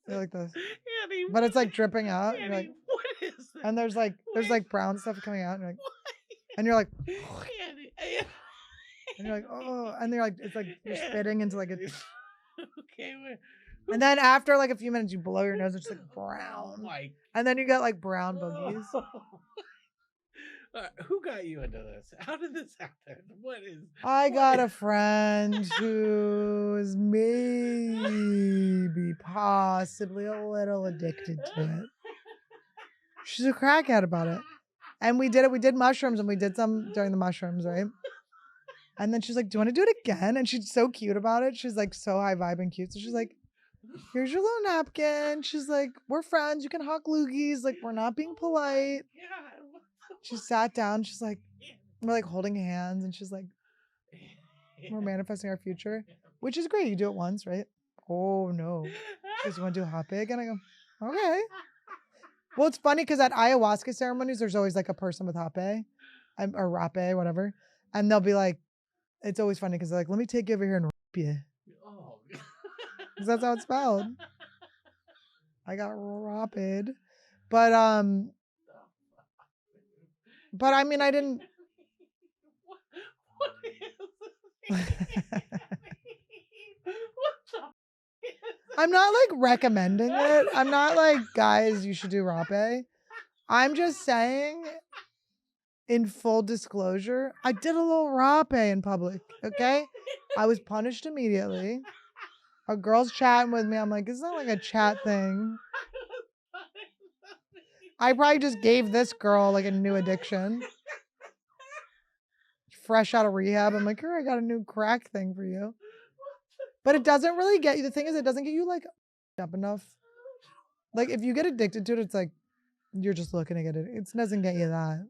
Speaker 1: you're like this.
Speaker 2: Annie,
Speaker 1: But it's like dripping out.
Speaker 2: Annie,
Speaker 1: You're like,
Speaker 2: what is this?
Speaker 1: and there's like brown stuff coming out. And you're like,
Speaker 2: Annie,
Speaker 1: and you're like, oh, and you're like, it's like you're spitting into like a.
Speaker 2: Okay, wait.
Speaker 1: And then after like a few minutes, you blow your nose, it's like
Speaker 2: Oh
Speaker 1: brown.
Speaker 2: my.
Speaker 1: And then you get like brown boogies.
Speaker 2: Who got you into this? How did this happen?
Speaker 1: I got a friend who is maybe possibly a little addicted to it. She's a crackhead about it. And we did it. We did mushrooms and we did some during the mushrooms, right? And then she's like, "Do you want to do it again?" And she's so cute about it. She's like so high vibe and cute. So she's like, "Here's your little napkin." She's like, "We're friends. You can hawk loogies. Like, we're not being polite." She sat down. She's like, we're like holding hands. And she's like, we're manifesting our future, which is great. You do it once, right? Oh, no. She goes, "You want to do a hot bag?" And I go, "Okay." Well, it's funny because at ayahuasca ceremonies, there's always like a person with hape or rape, whatever. And they'll be like, it's always funny because they're like, "Let me take you over here and rape you."
Speaker 2: Oh.
Speaker 1: Because that's how it's spelled. I got rapid. But I mean, I didn't.
Speaker 2: What is this?
Speaker 1: I'm not like recommending it. I'm not like, guys, you should do rape. I'm just saying, in full disclosure, I did a little rape in public, okay? I was punished immediately. A girl's chatting with me. I'm like, it's not like a chat thing. I probably just gave this girl like a new addiction. Fresh out of rehab. I'm like, "Here, I got a new crack thing for you." But it doesn't really get you. The thing is, it doesn't get you like up enough. Like if you get addicted to it, it's like you're just looking to get it. It doesn't get you that.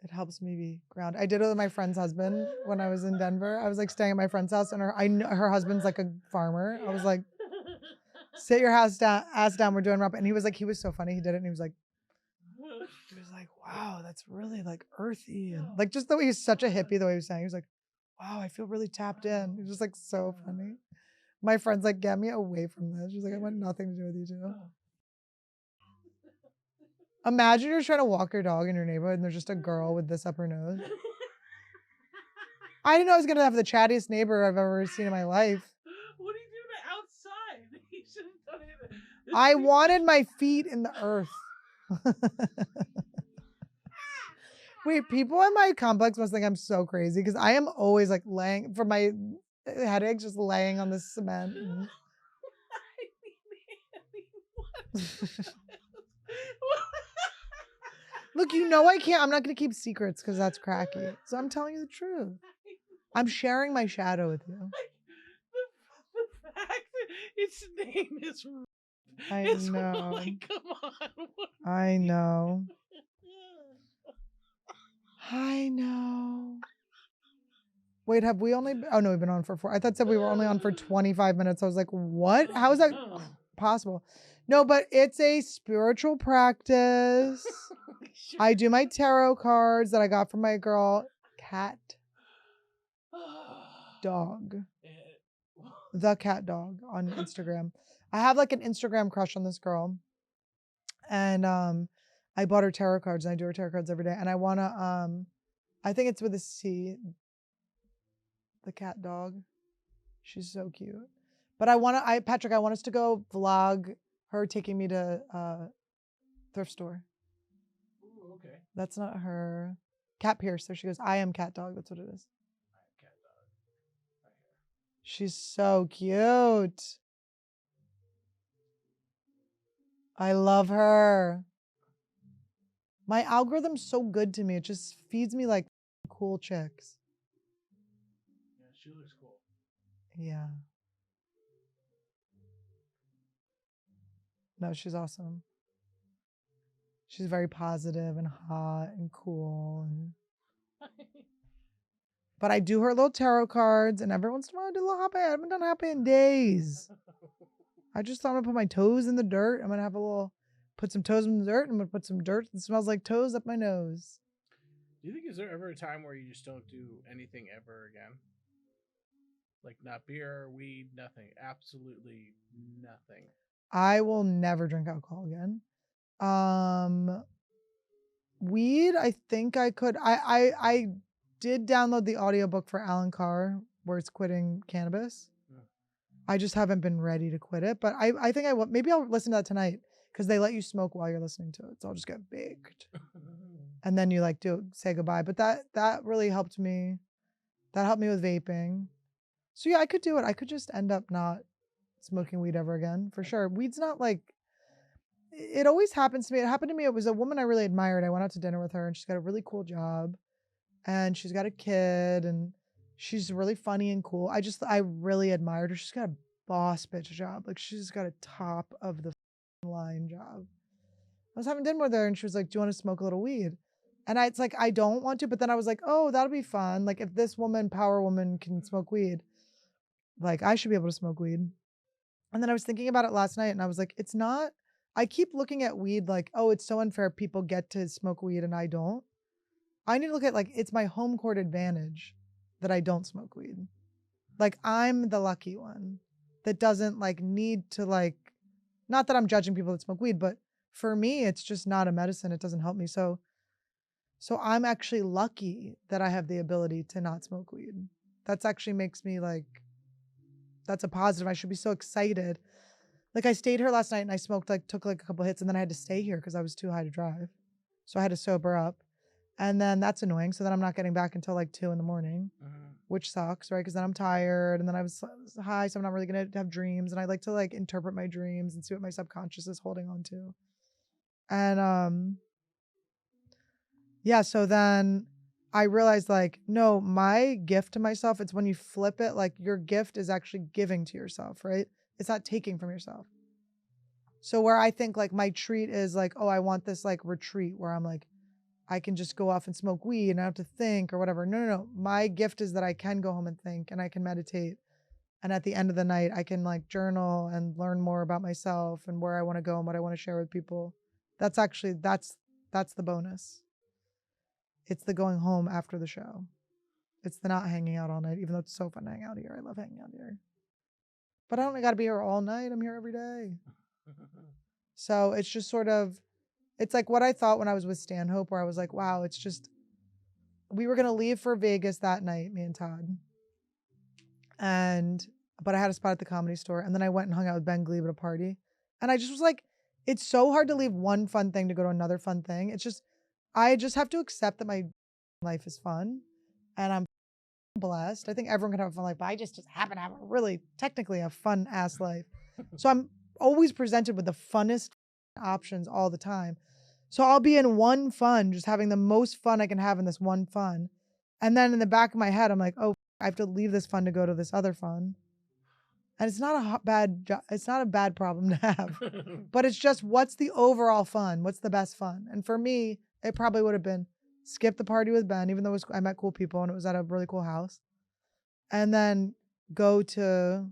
Speaker 1: It helps me be grounded. I did it with my friend's husband when I was in Denver. I was like staying at my friend's house, and her husband's like a farmer. I was like, sit your ass down. We're doing rap. And he was so funny. He did it, and he was like, wow, that's really like earthy, and like just the way he's such a hippie. The way he was saying, he was like, wow, I feel really tapped in. He was just like so funny. My friend's like, get me away from this. She's like, I want nothing to do with you two. Imagine you're trying to walk your dog in your neighborhood and there's just a girl with this up her nose. I didn't know I was going to have the chattiest neighbor I've ever seen in my life.
Speaker 2: What are you doing outside? You should have done it.
Speaker 1: I wanted my feet in the earth. Wait, people in my complex must think I'm so crazy because I am always like laying, for my headaches, just laying on the cement. Look, I can't. I'm not going to keep secrets because that's cracky. So I'm telling you the truth. I'm sharing my shadow with you.
Speaker 2: The fact that its name is
Speaker 1: I know.
Speaker 2: Like, come on.
Speaker 1: I know. I know. Wait, have we only... Oh, no, we've been on for 4. I thought it said we were only on for 25 minutes. I was like, what? How is that possible? No, but it's a spiritual practice. I do my tarot cards that I got from my girl, Cat Dog. The Cat Dog on Instagram. I have like an Instagram crush on this girl. And I bought her tarot cards and I do her tarot cards every day. And I want to, I think it's with a C. The Cat Dog. She's so cute. But Patrick, I want us to go vlog her taking me to thrift store.
Speaker 2: Ooh, okay.
Speaker 1: That's not her. Cat Pierce. There she goes. I am Cat Dog. That's what it is.
Speaker 2: I am Cat Dog. Right here.
Speaker 1: She's so cute. I love her. My algorithm's so good to me. It just feeds me like cool chicks.
Speaker 2: Yeah, she looks cool.
Speaker 1: Yeah. No, she's awesome. She's very positive and hot and cool. But I do her little tarot cards, and every once in a while I do a little happy. I haven't done happy in days. I just thought I'm gonna put my toes in the dirt. I'm gonna put some toes in the dirt. I'm gonna put some dirt that smells like toes up my nose.
Speaker 2: Do you think, is there ever a time where you just don't do anything ever again? Like not beer, weed, nothing. Absolutely nothing.
Speaker 1: I will never drink alcohol again. Weed, I think I could. I did download the audiobook for Alan Carr where it's quitting cannabis.
Speaker 2: Yeah.
Speaker 1: I just haven't been ready to quit it, but I think I will. Maybe I'll listen to that tonight because they let you smoke while you're listening to it. So I'll just get baked. And then you like say goodbye. But that really helped me. That helped me with vaping. So yeah, I could do it. I could just end up not smoking weed ever again for sure. Weed's not like, it always happens to me. It happened to me. It was a woman I really admired. I went out to dinner with her and she's got a really cool job and she's got a kid and she's really funny and cool. I really admired her. She's got a boss bitch job. Like she's got a top of the line job. I was having dinner with her and she was like, do you want to smoke a little weed? And it's like, I don't want to, but then I was like, oh, that'll be fun. Like if this power woman can smoke weed, like I should be able to smoke weed. And then I was thinking about it last night and I was like, it's not, I keep looking at weed like, oh, it's so unfair. People get to smoke weed and I don't. I need to look at like, it's my home court advantage that I don't smoke weed. Like I'm the lucky one that doesn't like need to like, not that I'm judging people that smoke weed, but for me, it's just not a medicine. It doesn't help me. So I'm actually lucky that I have the ability to not smoke weed. That's actually makes me like, that's a positive. I should be so excited. Like I stayed here last night and I smoked took a couple hits and then I had to stay here because I was too high to drive. So I had to sober up. And then that's annoying. So then I'm not getting back until like 2 a.m, which sucks, right? Because then I'm tired and then I was high. So I'm not really going to have dreams. And I like to like interpret my dreams and see what my subconscious is holding on to. And yeah, so then I realized like, no, my gift to myself, it's when you flip it, like your gift is actually giving to yourself, right? It's not taking from yourself. So where I think like my treat is like, oh, I want this like retreat where I'm like, I can just go off and smoke weed and I have to think or whatever. No. My gift is that I can go home and think and I can meditate. And at the end of the night, I can like journal and learn more about myself and where I want to go and what I want to share with people. That's the bonus. It's the going home after the show. It's the not hanging out all night, even though it's so fun to hang out here. I love hanging out here. But I don't got to be here all night. I'm here every day. So it's just sort of, it's like what I thought when I was with Stanhope, where I was like, wow, it's just, we were going to leave for Vegas that night, me and Todd. But I had a spot at the Comedy Store. And then I went and hung out with Ben Glebe at a party. And I just was like, it's so hard to leave one fun thing to go to another fun thing. It's just, I just have to accept that my life is fun. And I'm blessed. I think everyone can have a fun life, but I just happen to have a really technically a fun ass life. So I'm always presented with the funnest options all the time. So I'll be in one fun, just having the most fun I can have in this one fun. And then in the back of my head, I'm like, oh, I have to leave this fun to go to this other fun. And it's not it's not a bad problem to have, but it's just, what's the overall fun? What's the best fun? And for me, it probably would have been skip the party with Ben, even though I met cool people and it was at a really cool house. And then go to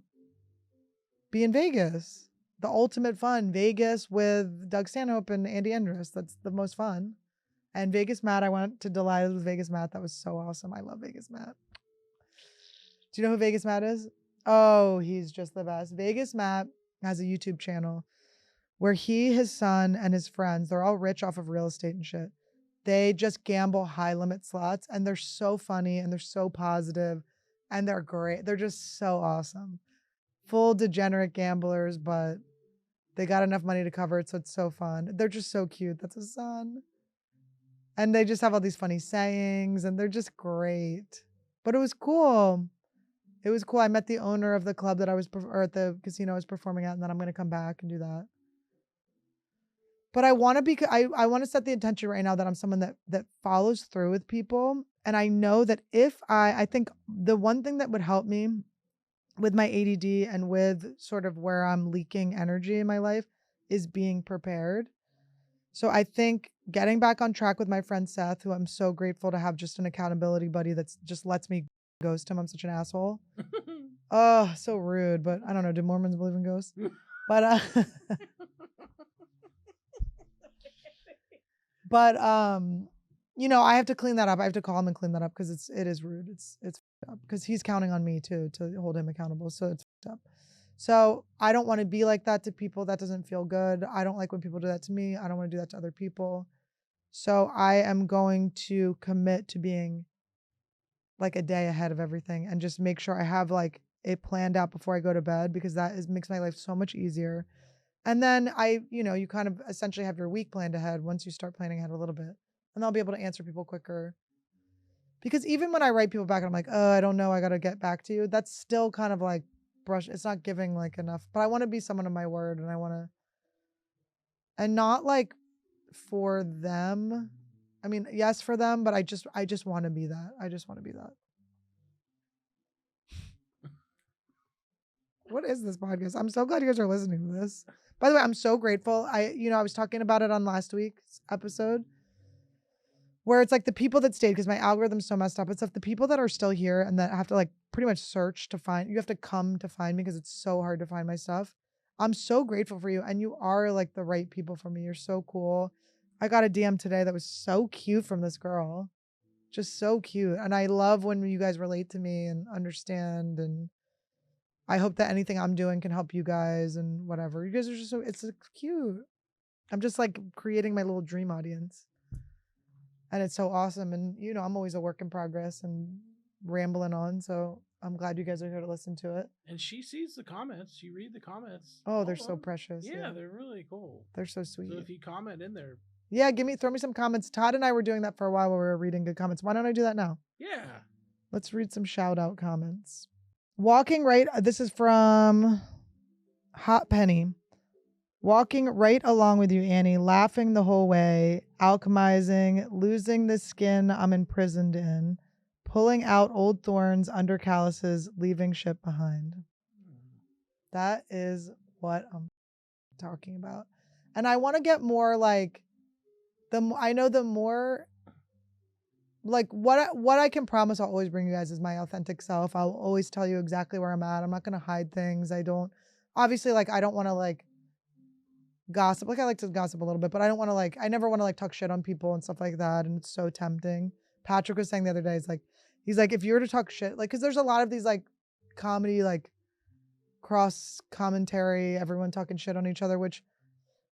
Speaker 1: be in Vegas. The ultimate fun. Vegas with Doug Stanhope and Andy Andrus. That's the most fun. And Vegas Matt, I went to Delilah with Vegas Matt. That was so awesome. I love Vegas Matt. Do you know who Vegas Matt is? Oh, he's just the best. Vegas Matt has a YouTube channel where his son, and his friends, they're all rich off of real estate and shit. They just gamble high limit slots and they're so funny and they're so positive and they're great. They're just so awesome. Full degenerate gamblers, but they got enough money to cover it, so it's so fun. They're just so cute. That's his son. And they just have all these funny sayings and they're just great. But it was cool. It was cool. I met the owner of the club that or at the casino I was performing at, and then I'm going to come back and do that. But I want to I want to set the intention right now that I'm someone that follows through with people. And I know that if I think the one thing that would help me with my ADD and with sort of where I'm leaking energy in my life is being prepared. So I think getting back on track with my friend Seth, who I'm so grateful to have just an accountability buddy that's just lets me ghost him. I'm such an asshole. Oh, so rude. But I don't know. Do Mormons believe in ghosts? But but you know, I have to clean that up. I have to call him and clean that up because it is rude. It's up because he's counting on me too to hold him accountable. So it's up. So I don't want to be like that to people. That doesn't feel good. I don't like when people do that to me. I don't want to do that to other people. So I am going to commit to being like a day ahead of everything and just make sure I have like it planned out before I go to bed, because makes my life so much easier. And then you kind of essentially have your week planned ahead once you start planning ahead a little bit. And I'll be able to answer people quicker. Because even when I write people back and I'm like, oh, I don't know, I got to get back to you, that's still kind of like it's not giving like enough. But I want to be someone of my word, and I want to, and not like for them. I mean, yes, for them, but I just want to be that. I just want to be that. What is this podcast? I'm so glad you guys are listening to this. By the way, I'm so grateful. I was talking about it on last week's episode, where it's like the people that stayed, because my algorithm's so messed up. It's like the people that are still here and that have to like pretty much search to find, you have to come to find me because it's so hard to find my stuff. I'm so grateful for you. And you are like the right people for me. You're so cool. I got a DM today that was so cute from this girl. Just so cute. And I love when you guys relate to me and understand. And I hope that anything I'm doing can help you guys and whatever. You guys are just it's cute. I'm just like creating my little dream audience. And it's so awesome. And, I'm always a work in progress and rambling on. So I'm glad you guys are here to listen to it.
Speaker 2: And she sees the comments. She read the comments.
Speaker 1: Oh, they're so precious.
Speaker 2: Yeah, they're really cool.
Speaker 1: They're so sweet.
Speaker 2: So if you comment in there.
Speaker 1: Yeah, throw me some comments. Todd and I were doing that for a while while we were reading good comments. Why don't I do that now?
Speaker 2: Yeah.
Speaker 1: Let's read some shout out comments. This is from Hot Penny. Walking right along with you, Annie, laughing the whole way, alchemizing, losing the skin I'm imprisoned in, pulling out old thorns under calluses, leaving shit behind. That is what I'm talking about. And I want to get more like, I know the more like what I can promise I'll always bring you guys is my authentic self. I'll always tell you exactly where I'm at. I'm not gonna hide things. I don't obviously like I don't want to like gossip. Like I like to gossip a little bit, but I don't want to like I never want to like talk shit on people and stuff like that. And it's so tempting. Patrick was saying the other day, he's like, if you were to talk shit, like because there's a lot of these like comedy like cross commentary, everyone talking shit on each other, which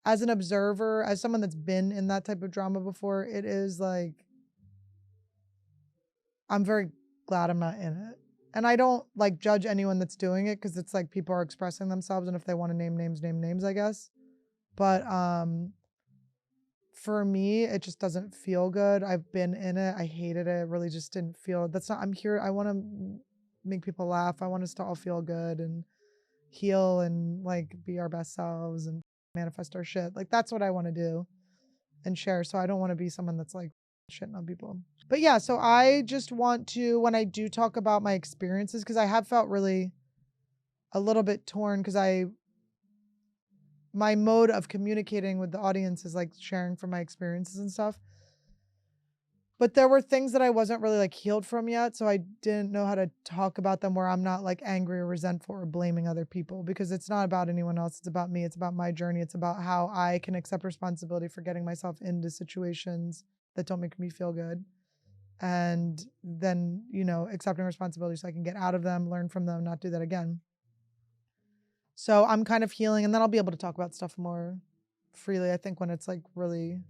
Speaker 1: as an observer, as someone that's been in that type of drama before, it is like I'm very glad I'm not in it. And I don't like judge anyone that's doing it because it's like people are expressing themselves and if they want to name names, I guess. But for me, it just doesn't feel good. I've been in it. I hated it. It really just didn't feel that's not I'm here. I want to make people laugh. I want us to all feel good and heal and like be our best selves and manifest our shit. Like that's what I want to do and share. So I don't want to be someone that's like shitting on people. But yeah, so I just want to, when I do talk about my experiences, because I have felt really a little bit torn because my mode of communicating with the audience is like sharing from my experiences and stuff. But there were things that I wasn't really like healed from yet. So I didn't know how to talk about them where I'm not like angry or resentful or blaming other people because it's not about anyone else. It's about me. It's about my journey. It's about how I can accept responsibility for getting myself into situations that don't make me feel good. And then, accepting responsibility so I can get out of them, learn from them, not do that again. So I'm kind of healing and then I'll be able to talk about stuff more freely. I think when it's like really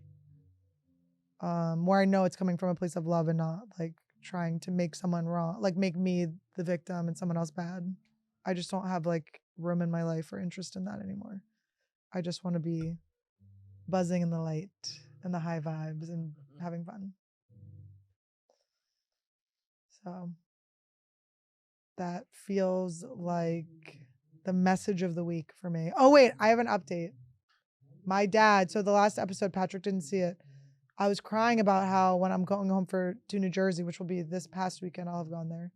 Speaker 1: where I know it's coming from a place of love and not like trying to make someone wrong, like make me the victim and someone else bad. I just don't have like room in my life or interest in that anymore. I just want to be buzzing in the light and the high vibes and having fun. So that feels like the message of the week for me. Oh, wait, I have an update. My dad, so the last episode, Patrick didn't see it. I was crying about how when I'm going home to New Jersey, which will be this past weekend, I'll have gone there.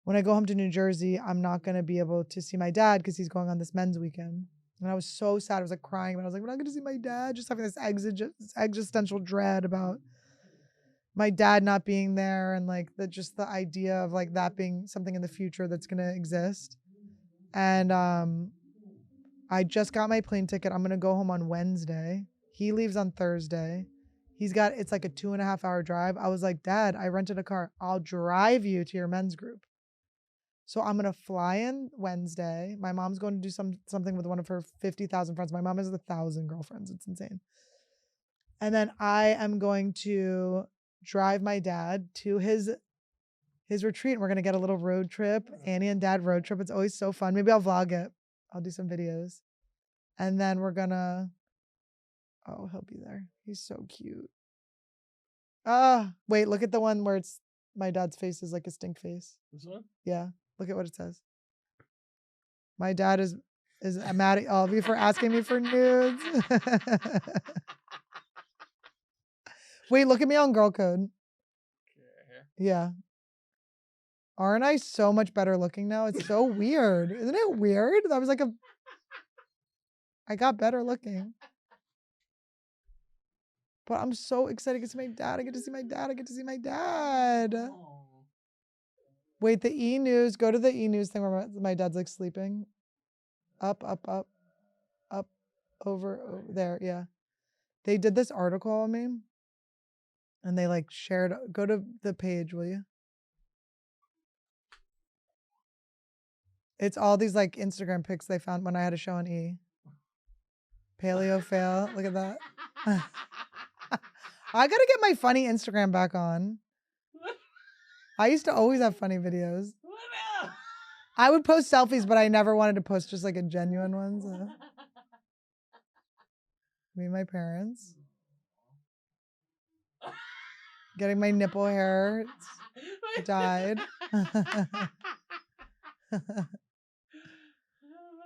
Speaker 1: When I go home to New Jersey, I'm not going to be able to see my dad because he's going on this men's weekend. And I was so sad. I was like crying, but I was like, we're not going to see my dad. Just having this existential dread about my dad not being there and like just the idea of like that being something in the future that's going to exist. And I just got my plane ticket. I'm going to go home on Wednesday. He leaves on Thursday. It's like a 2.5 hour drive. I was like, Dad, I rented a car. I'll drive you to your men's group. So I'm going to fly in Wednesday. My mom's going to do something with one of her 50,000 friends. My mom has 1,000 girlfriends. It's insane. And then I am going to drive my dad to his retreat. We're going to get a little road trip. Annie and Dad road trip. It's always so fun. Maybe I'll vlog it. I'll do some videos. And then we're going to, oh, he'll be there. He's so cute. Wait, look at the one where it's my dad's face is like a stink face.
Speaker 2: This one?
Speaker 1: Yeah. Look at what it says. My dad is mad at all of you for asking me for nudes. Wait, look at me on Girl Code.
Speaker 2: Okay.
Speaker 1: Yeah. Aren't I so much better looking now? It's so weird. Isn't it weird? That was like I got better looking. But I'm so excited to get to see my dad. I get to see my dad. I get to see my dad.
Speaker 2: Oh.
Speaker 1: Wait, the e-news. Go to the e-news thing where my dad's like sleeping. Up, over there. Yeah. They did this article on me. And they like shared. Go to the page, will you? It's all these like Instagram pics they found when I had a show on E. Paleo fail. Look at that. I gotta get my funny Instagram back on. I used to always have funny videos. I would post selfies, but I never wanted to post just like a genuine one. So. Me and my parents. Getting my nipple hair dyed.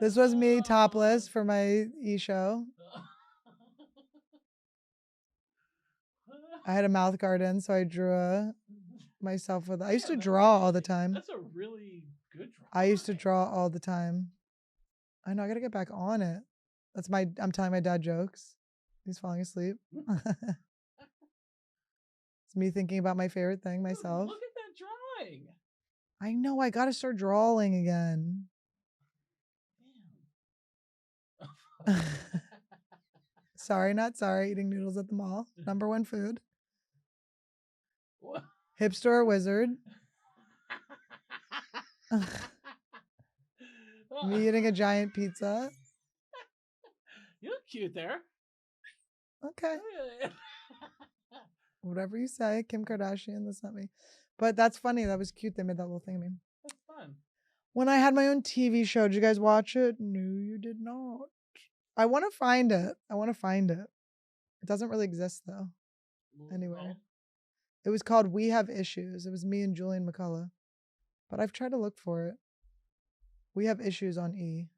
Speaker 1: This was me topless for my e-show. I had a mouth guard in, so I drew myself with. I used to draw all the time.
Speaker 2: That's a really good draw.
Speaker 1: I used to draw all the time. I know, I gotta get back on it. I'm telling my dad jokes. He's falling asleep. It's me thinking about my favorite thing
Speaker 2: Look
Speaker 1: myself.
Speaker 2: at that drawing.
Speaker 1: I know, I gotta start drawing again.
Speaker 2: Damn.
Speaker 1: Sorry, not sorry. Eating noodles at the mall. Number one food.
Speaker 2: What?
Speaker 1: Hipster or wizard. Me eating a giant pizza.
Speaker 2: You look cute there.
Speaker 1: Okay. Whatever you say. Kim Kardashian, that's not me. But that's funny. That was cute. They made that little thing of me.
Speaker 2: That's fun.
Speaker 1: When I had my own TV show, did you guys watch it? No, you did not. I want to find it. It doesn't really exist though. Anyway. It was called We Have Issues. It was me and Julian McCullough. But I've tried to look for it. We Have Issues on E.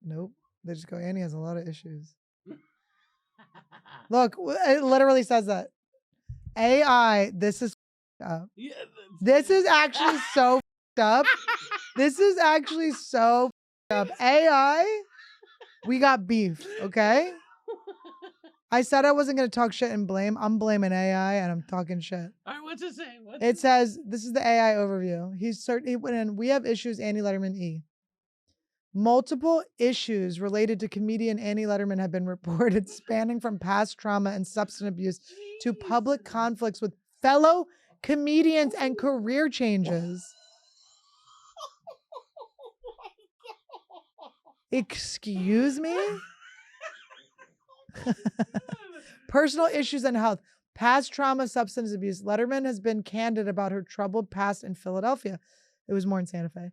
Speaker 1: Nope. They just go, Annie has a lot of issues. Look, it literally says that. AI, this is up.
Speaker 2: Yeah,
Speaker 1: This is actually so up. This is actually so up. AI, we got beef, okay? I said I wasn't going to talk shit and blame. I'm blaming AI and I'm talking shit.
Speaker 2: All right, what's it say?
Speaker 1: It says, this is the AI overview. He went in, we have issues, Annie Lederman E. Multiple issues related to comedian Annie Lederman have been reported, spanning from past trauma and substance abuse to public conflicts with fellow comedians and career changes. Excuse me? Personal issues and health. Past trauma, substance abuse. Letterman has been candid about her troubled past in Philadelphia. It was more in Santa Fe.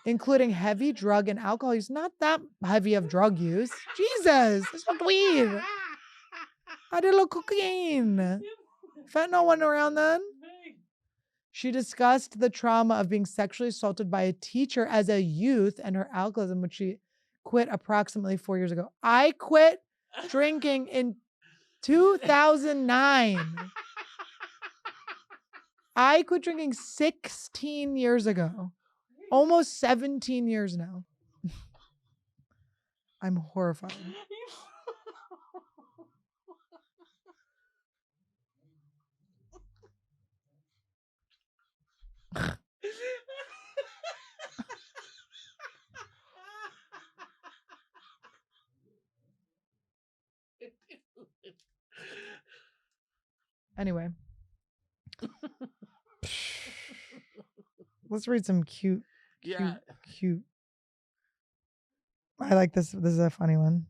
Speaker 1: Including heavy drug and alcohol use. Not that heavy of drug use. Jesus, I smoked weed. I did a little cocaine. Fentanyl wasn't around then. She discussed the trauma of being sexually assaulted by a teacher as a youth and her alcoholism, which she quit approximately 4 years ago. I quit drinking in 2009. I quit drinking 16 years ago. Almost 17 years now. I'm horrified. Anyway. Let's read some cute. I like this. This is a funny one.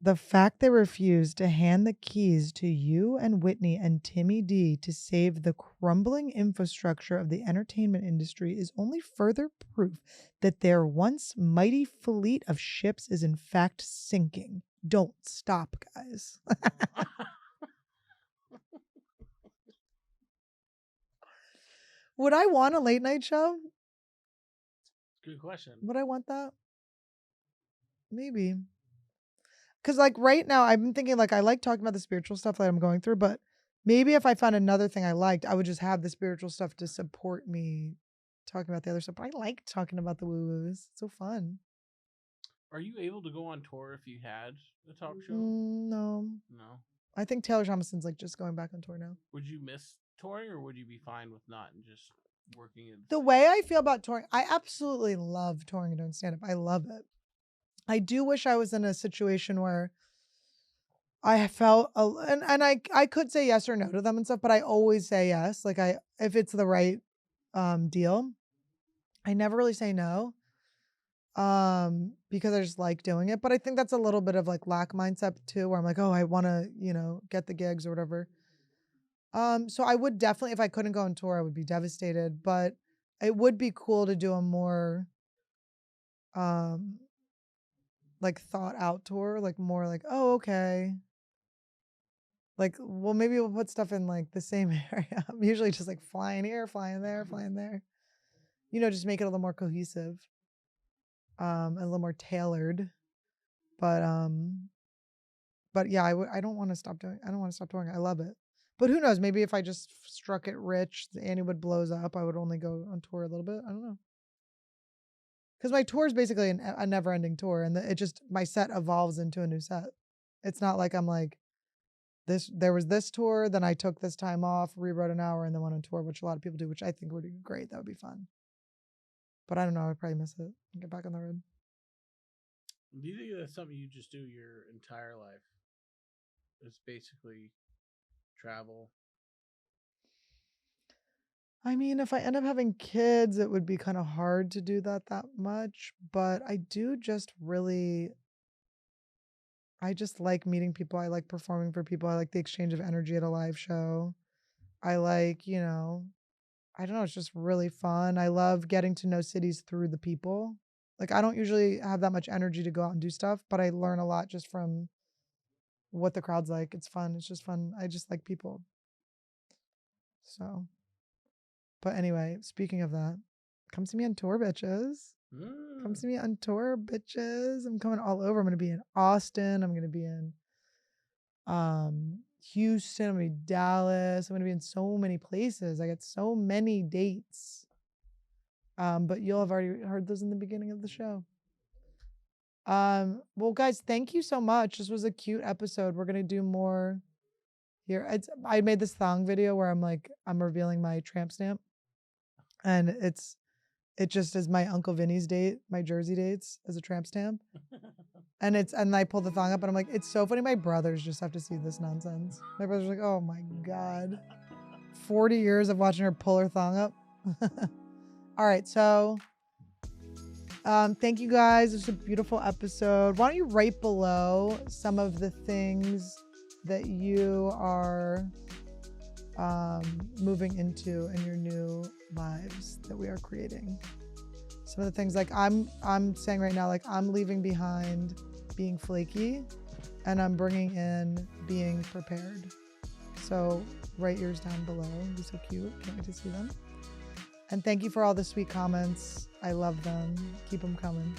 Speaker 1: The fact they refused to hand the keys to you and Whitney and Timmy D to save the crumbling infrastructure of the entertainment industry is only further proof that their once mighty fleet of ships is in fact sinking. Don't stop, guys. Would I want a late night show?
Speaker 2: Good question.
Speaker 1: Would I want that? Maybe. Because like right now, I've been thinking like I like talking about the spiritual stuff that I'm going through, but maybe if I found another thing I liked, I would just have the spiritual stuff to support me talking about the other stuff. But I like talking about the woo-woos. It's so fun.
Speaker 2: Are you able to go on tour if you had a talk show?
Speaker 1: No.
Speaker 2: No.
Speaker 1: I think Taylor Thomason's like just going back on tour now.
Speaker 2: Would you miss touring or would you be fine with not and just working in
Speaker 1: the way I feel about touring? I absolutely love touring and doing stand-up. I love it. I do wish I was in a situation where I felt, and I could say yes or no to them and stuff, but I always say yes. Like if it's the right deal, I never really say no because I just like doing it. But I think that's a little bit of like lack mindset too, where I'm like, oh, I want to, get the gigs or whatever. So I would definitely, if I couldn't go on tour, I would be devastated, but it would be cool to do a more like thought out tour, like more like, oh, okay. Like, well, maybe we'll put stuff in like the same area. I'm usually just like flying here, flying there, flying there. Just make it a little more cohesive. A little more tailored. But yeah, I don't want to stop touring. I love it. But who knows? Maybe if I just struck it rich, the Anniewood blows up, I would only go on tour a little bit. I don't know. Because my tour is basically a never-ending tour, and it just my set evolves into a new set. It's not like I'm like this. There was this tour, then I took this time off, rewrote an hour, and then went on tour, which a lot of people do, which I think would be great. That would be fun. But I don't know. I'd probably miss it. Get back on the road.
Speaker 2: Do you think that's something you just do your entire life? It's basically travel.
Speaker 1: I mean, if I end up having kids, it would be kind of hard to do that much. But I do just really, I just like meeting people. I like performing for people. I like the exchange of energy at a live show. I like, I don't know, it's just really fun. I love getting to know cities through the people. Like, I don't usually have that much energy to go out and do stuff, but I learn a lot just from what the crowd's like. It's fun. It's just fun. I just like people. So, but anyway, speaking of that, come see me on tour, bitches. Come see me on tour, bitches. I'm coming all over. I'm going to be in Austin. I'm going to be in Houston. I'm going to be Dallas. I'm going to be in so many places. I got so many dates. But you'll have already heard those in the beginning of the show. Well, guys, thank you so much. This was a cute episode. We're gonna do more here. I made this thong video where I'm revealing my tramp stamp, and it just is my Uncle Vinny's date, my Jersey dates as a tramp stamp, and I pull the thong up, and I'm like, it's so funny. My brothers just have to see this nonsense. My brothers are like, oh my god, 40 years of watching her pull her thong up. All right, so thank you guys. It's a beautiful episode. Why don't you write below some of the things that you are moving into in your new lives that we are creating. Some of the things, like I'm saying right now, like I'm leaving behind being flaky and I'm bringing in being prepared. So write yours down below. It'd be so cute. Can't wait to see them. And thank you for all the sweet comments. I love them. Keep them coming.